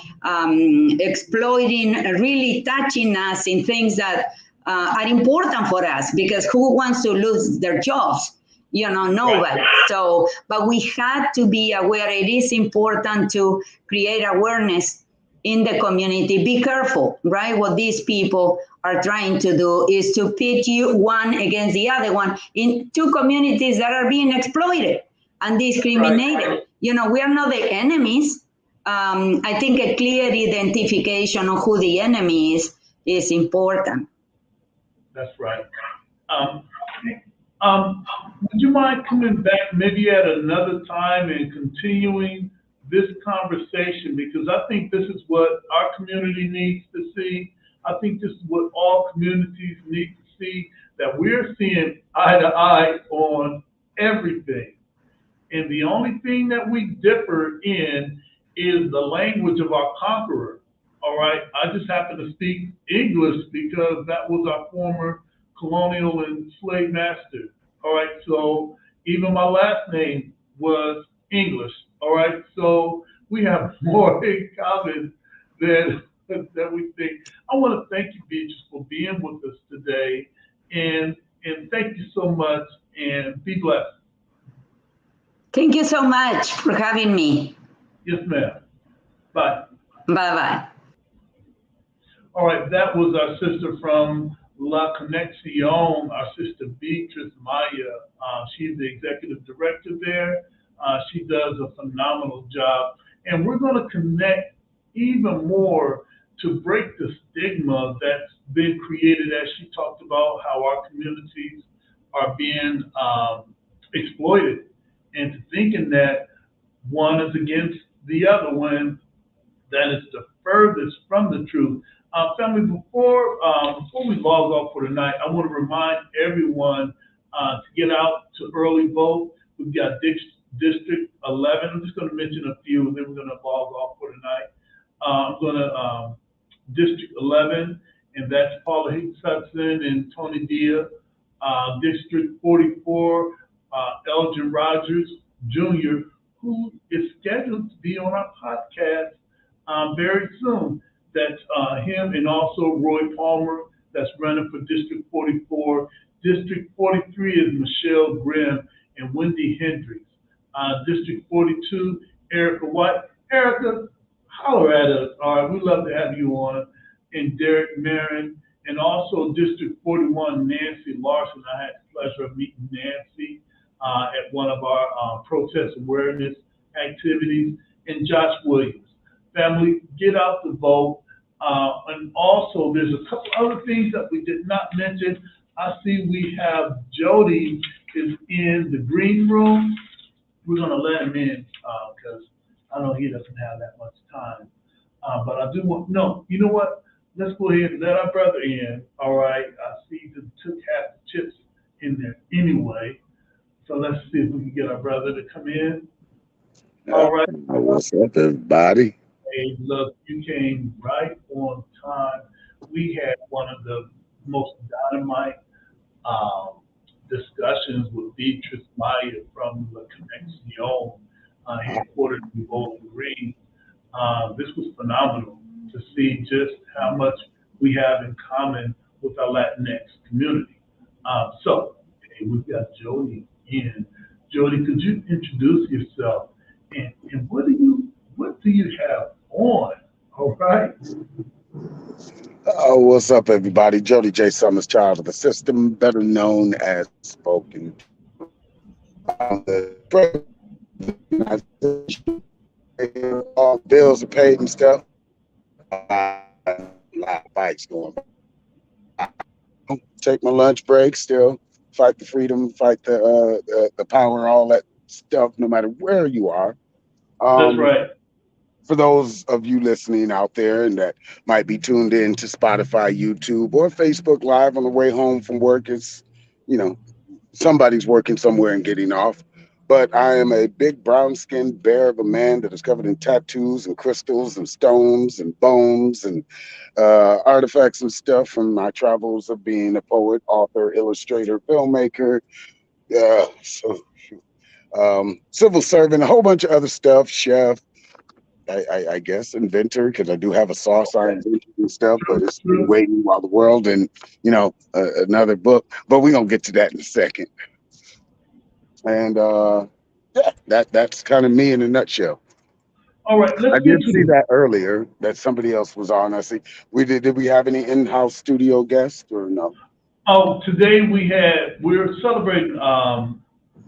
exploiting, really touching us in things that are important for us, because who wants to lose their jobs? You know, nobody. So, but we had to be aware. It is important to create awareness in the community. Be careful, right? What these people are trying to do is to pit you one against the other one in two communities that are being exploited and discriminated. You know, we are not the enemies. I think a clear identification of who the enemy is important. That's right. Would you mind coming back maybe at another time and continuing this conversation? Because I think this is what our community needs to see. I think this is what all communities need to see, that we're seeing eye to eye on everything. And the only thing that we differ in is the language of our conqueror. All right. I just happen to speak English because that was our former colonial and slave master. All right. So even my last name was English. All right. So we have more in common than we think. I want to thank you, Beatriz, for being with us today. And thank you so much, and be blessed. Thank you so much for having me. Yes, ma'am. Bye. Bye-bye. All right, that was our sister from La CONEXIÓN, our sister Beatriz Maya. She's the executive director there. She does a phenomenal job. And we're going to connect even more to break the stigma that's been created, as she talked about how our communities are being exploited, and to thinking that one is against the other when that is the furthest from the truth. Family, before we log off for tonight, I want to remind everyone to get out to early vote. We've got District 11. I'm just going to mention a few, and then we're going to log off for tonight. I'm going to District 11, and that's Paula Hicks Hudson and Tony Dia. District 44, Elgin Rogers Jr., who is scheduled to be on our podcast very soon. That's him, and also Roy Palmer, that's running for District 44. District 43 is Michelle Grimm and Wendy Hendricks. District 42, Erica White. Erica, holler at us. All right, we'd love to have you on. And Derek Marin, and also District 41, Nancy Larson. I had the pleasure of meeting Nancy at one of our protest awareness activities. And Josh Williams. family, get out the vote. And also, there's a couple other things that we did not mention. I see we have Jody is in the green room. We're gonna let him in, because I know he doesn't have that much time. But I do want, no, you know what? Let's go ahead and let our brother in. All right, I see the took half the chips in there anyway. So let's see if we can get our brother to come in. All right. What's up, everybody? Hey, look, you came right on time. We had one of the most dynamite discussions with Beatriz Maya from the CONEXIÓN, headquartered in Bowling Green. This was phenomenal to see just how much we have in common with our Latinx community. So, hey, we've got Jody in. Jody, could you introduce yourself and what do you have on? All right. Oh, what's up, everybody? Jody J. Summers, child of the system, better known as Spoken. All bills are paid and stuff. A lot of fights going on. Take my lunch break, still fight the freedom, fight the power, all that stuff, no matter where you are. That's right. For those of you listening out there and that might be tuned in to Spotify, YouTube, or Facebook Live on the way home from work, it's, somebody's working somewhere and getting off. But I am a big brown-skinned bear of a man that is covered in tattoos and crystals and stones and bones and artifacts and stuff from my travels of being a poet, author, illustrator, filmmaker, civil servant, a whole bunch of other stuff, chef, I guess, inventor, because I do have a sauce I invented and stuff, but it's been waiting while the world and, another book. But we're going to get to that in a second. And that's kind of me in a nutshell. All right, I did see that earlier that somebody else was on. I see. Did we have any in-house studio guests or no? Oh, today we're celebrating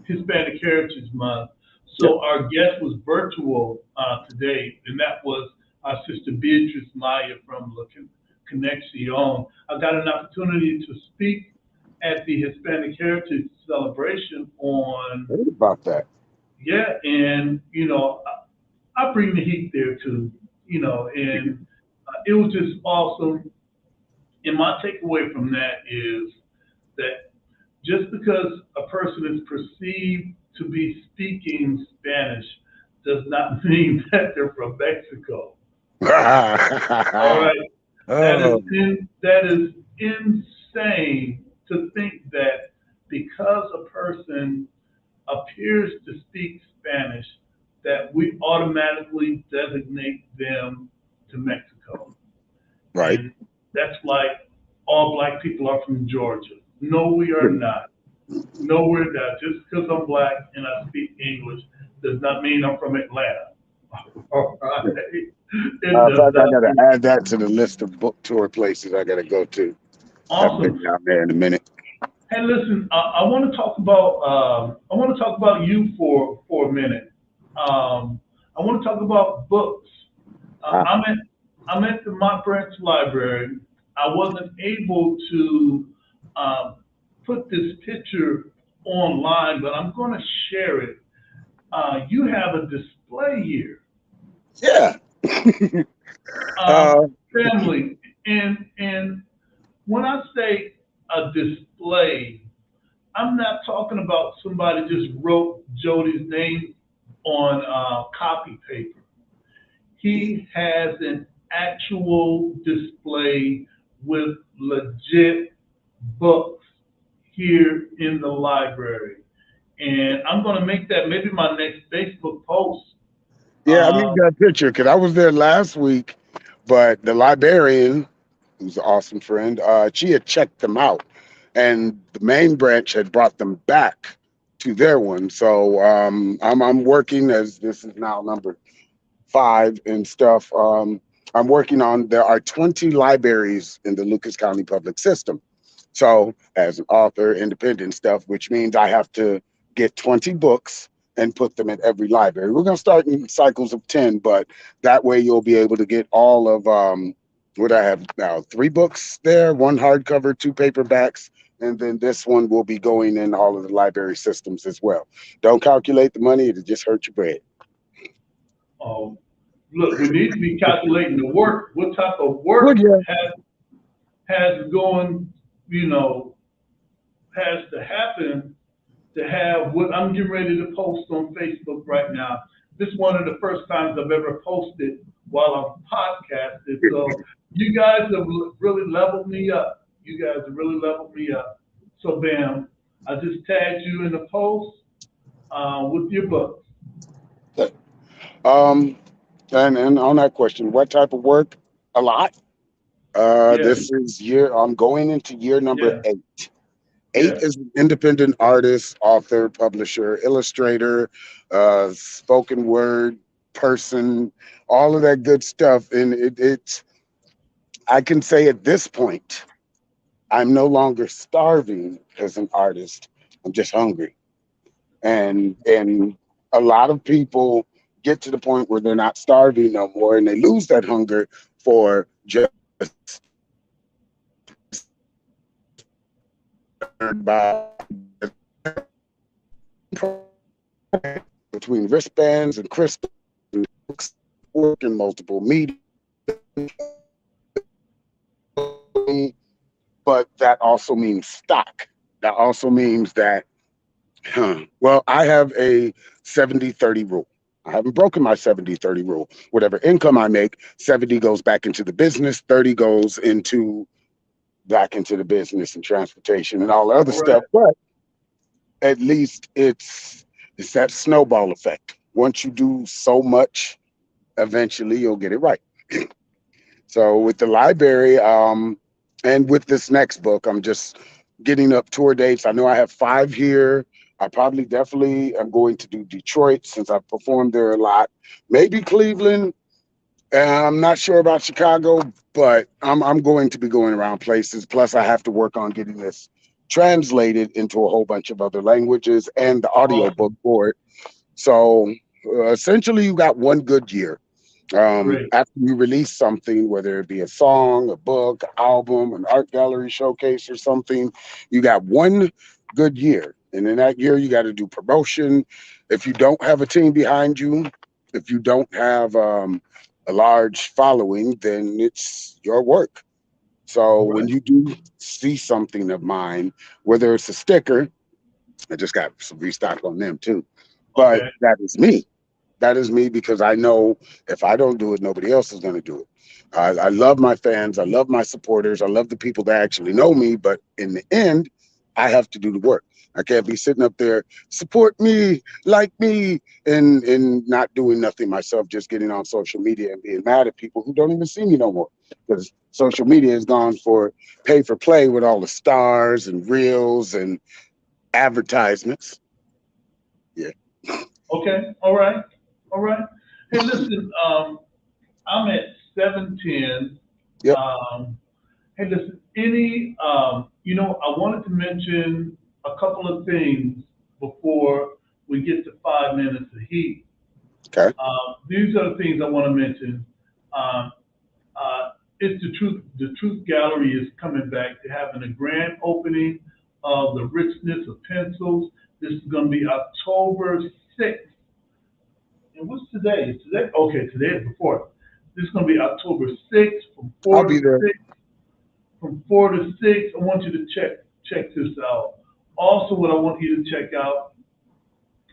Hispanic Heritage Month. So our guest was virtual today, and that was our sister Beatriz Maya from CONEXIÓN. I got an opportunity to speak at the Hispanic Heritage Celebration on. I heard about that. Yeah, and I bring the heat there too, and it was just awesome. And my takeaway from that is that just because a person is perceived to be speaking Spanish does not mean that they're from Mexico. All right. That is insane to think that because a person appears to speak Spanish, that we automatically designate them to Mexico. Right. And that's like all black people are from Georgia. No, we are not. No, we're not. Just because I'm black and I speak English does not mean I'm from Atlanta. All right. I got to add that to the list of book tour places I got to go to. Awesome. I've been down there in a minute. Hey, listen, I want to talk about you for a minute. I want to talk about books. I'm at the Mont Branch Library. I wasn't able to put this picture online, but I'm going to share it. You have a display here. Yeah. Family, and when I say a display, I'm not talking about somebody just wrote Jody's name on copy paper. He has an actual display with legit books here in the library. And I'm going to make that maybe my next Facebook post. Yeah, I need that picture because I was there last week, but the librarian, who's an awesome friend, she had checked them out, and the main branch had brought them back to their one. So I'm working, as this is now number 5 and stuff. I'm working on, there are 20 libraries in the Lucas County public system. So as an author, independent stuff, which means I have to get 20 books and put them in every library. We're going to start in cycles of 10, but that way you'll be able to get all of what I have now, 3 books there, 1 hardcover, 2 paperbacks, and then this one will be going in all of the library systems as well. Don't calculate the money, it'll just hurt your bread. Look, we need to be calculating the work. What type of work has going, has to happen to have what I'm getting ready to post on Facebook right now. This is one of the first times I've ever posted while I'm podcasting. So you guys have really leveled me up. So Bam, I just tagged you in the post with your books. And on that question, what type of work? A lot. This is I'm going into year number 8. 8 is an independent artist, author, publisher, illustrator, spoken word person, all of that good stuff. And it's, I can say at this point, I'm no longer starving as an artist. I'm just hungry. And a lot of people get to the point where they're not starving no more, and they lose that hunger for just between wristbands and crystals and work in multiple media. But that also means stock. That also means that, well, I have a 70-30 rule. I haven't broken my 70-30 rule. Whatever income I make, 70 goes back into the business, 30 goes back into the business and transportation and all the other stuff. But at least it's that snowball effect. Once you do so much, eventually you'll get it right. So with the library, and with this next book, I'm just getting up tour dates. I know I have 5 here. I definitely am going to do Detroit since I've performed there a lot. Maybe Cleveland. I'm not sure about Chicago, but I'm going to be going around places. Plus, I have to work on getting this translated into a whole bunch of other languages and the audio book for it. So essentially, you got 1 good year. After you release something, whether it be a song, a book, an album, an art gallery showcase or something, you got 1 good year. And in that year, you got to do promotion. If you don't have a team behind you, if you don't have a large following, then it's your work. So when you do see something of mine, whether it's a sticker, I just got some restock on them too, but that is me. That is me because I know if I don't do it, nobody else is going to do it. I love my fans. I love my supporters. I love the people that actually know me. But in the end, I have to do the work. I can't be sitting up there, support me, like me, and not doing nothing myself, just getting on social media and being mad at people who don't even see me no more. Because social media has gone for pay for play with all the stars and reels and advertisements. Yeah. Okay. All right. Hey, listen, I'm at 7:10. Yep. Hey, listen, I wanted to mention a couple of things before we get to 5 minutes of heat. Okay. These are the things I want to mention. It's the Truth. The Truth Gallery is coming back. They're having a grand opening of the Richness of Pencils. This is going to be October 6th. And what's today? Is today? Okay, today is the 4th. This is going to be October 6th from 4 to 6. From 4 to 6, I want you to check this out. Also, what I want you to check out,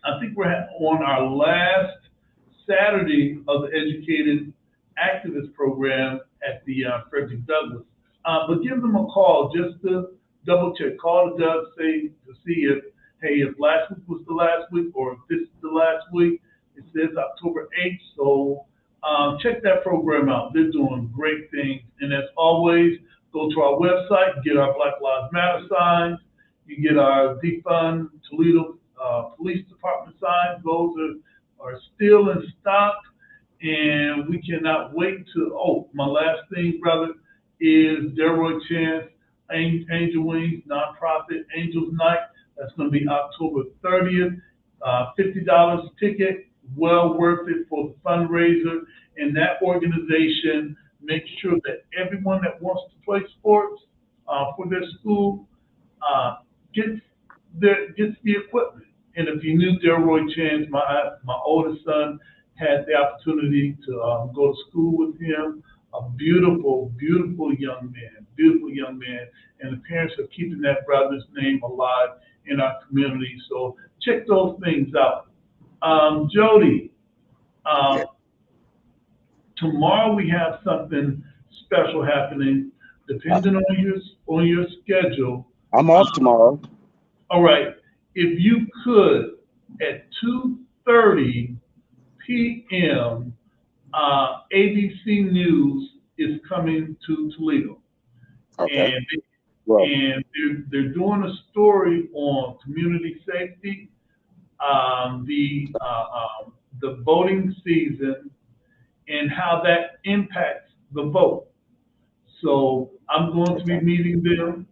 I think we're on our last Saturday of the Educated Activist Program at the Frederick Douglass. But give them a call just to double check. Call the Doug, to see if last week was the last week or if this is the last week. It says October 8th, so check that program out. They're doing great things. And as always, go to our website, get our Black Lives Matter signs. You get our defund Toledo Police Department signs. Those are still in stock. And we cannot wait to, my last thing, brother, is Delroy Chance, Angel Wings, nonprofit Angels Night. That's going to be October 30th $50 ticket, well worth it for the fundraiser. And that organization makes sure that everyone that wants to play sports for their school gets the equipment. And if you knew Delroy Chance, my oldest son had the opportunity to go to school with him. A beautiful, beautiful young man, and the parents are keeping that brother's name alive in our community. So check those things out. Jody, tomorrow we have something special happening. Depending on your schedule, I'm off tomorrow. all right. If you could, at 2:30 p.m., ABC News is coming to Toledo. Okay. And they're doing a story on community safety, the voting season, and how that impacts the vote. So I'm going to be meeting them.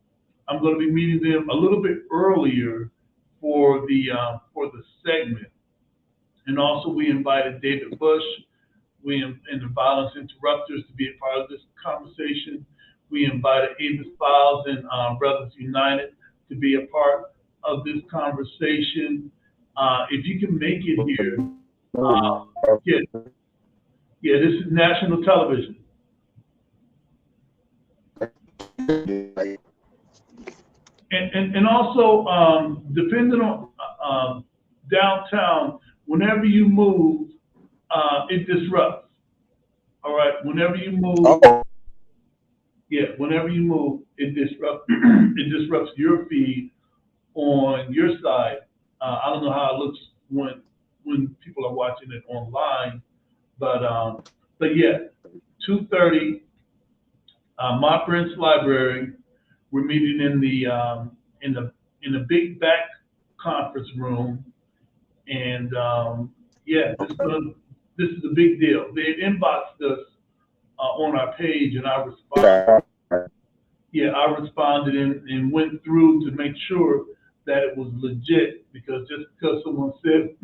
I'm going to be meeting them a little bit earlier for the segment. And also we invited David Bush, and the Violence Interrupters to be a part of this conversation. We invited Avis Files and Brothers United to be a part of this conversation. If you can make it here, this is national television. And also, depending on downtown, whenever you move, it disrupts. All right, whenever you move, whenever you move, it disrupts. It disrupts your feed on your side. I don't know how it looks when people are watching it online, but yeah, 2:30, my friend's library. We're meeting in the big back conference room, and this is a big deal. They inboxed us on our page, and I responded. I responded and went through to make sure that it was legit, because just because someone said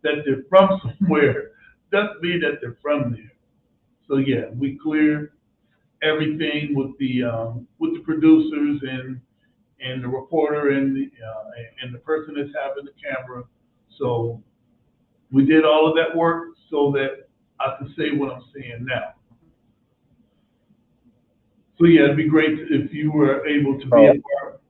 that they're from somewhere doesn't mean that they're from there. So yeah, we cleared everything with the producers and the reporter and the person that's having the camera. So we did all of that work so that I can say what I'm saying now. So yeah, it'd be great if you were able to be a part.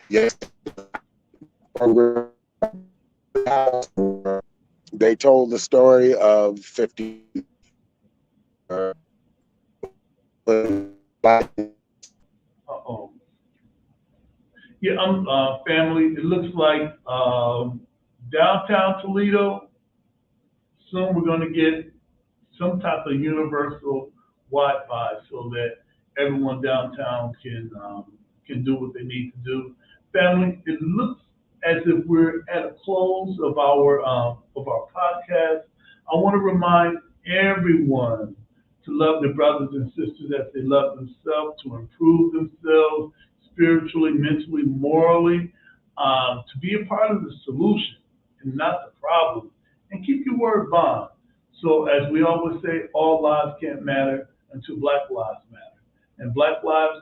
Yes. They told the story of 50. Yeah, family. It looks like downtown Toledo. Soon we're going to get some type of universal Wi-Fi so that everyone downtown can do what they need to do. Family, it looks as if we're at a close of our podcast. I want to remind everyone to love their brothers and sisters as they love themselves, to improve themselves spiritually, mentally, morally, to be a part of the solution and not the problem, and keep your word bond. So as we always say, all lives can't matter until Black lives matter. And Black lives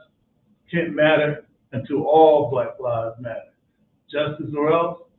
can't matter until all Black lives matter. Justice or else,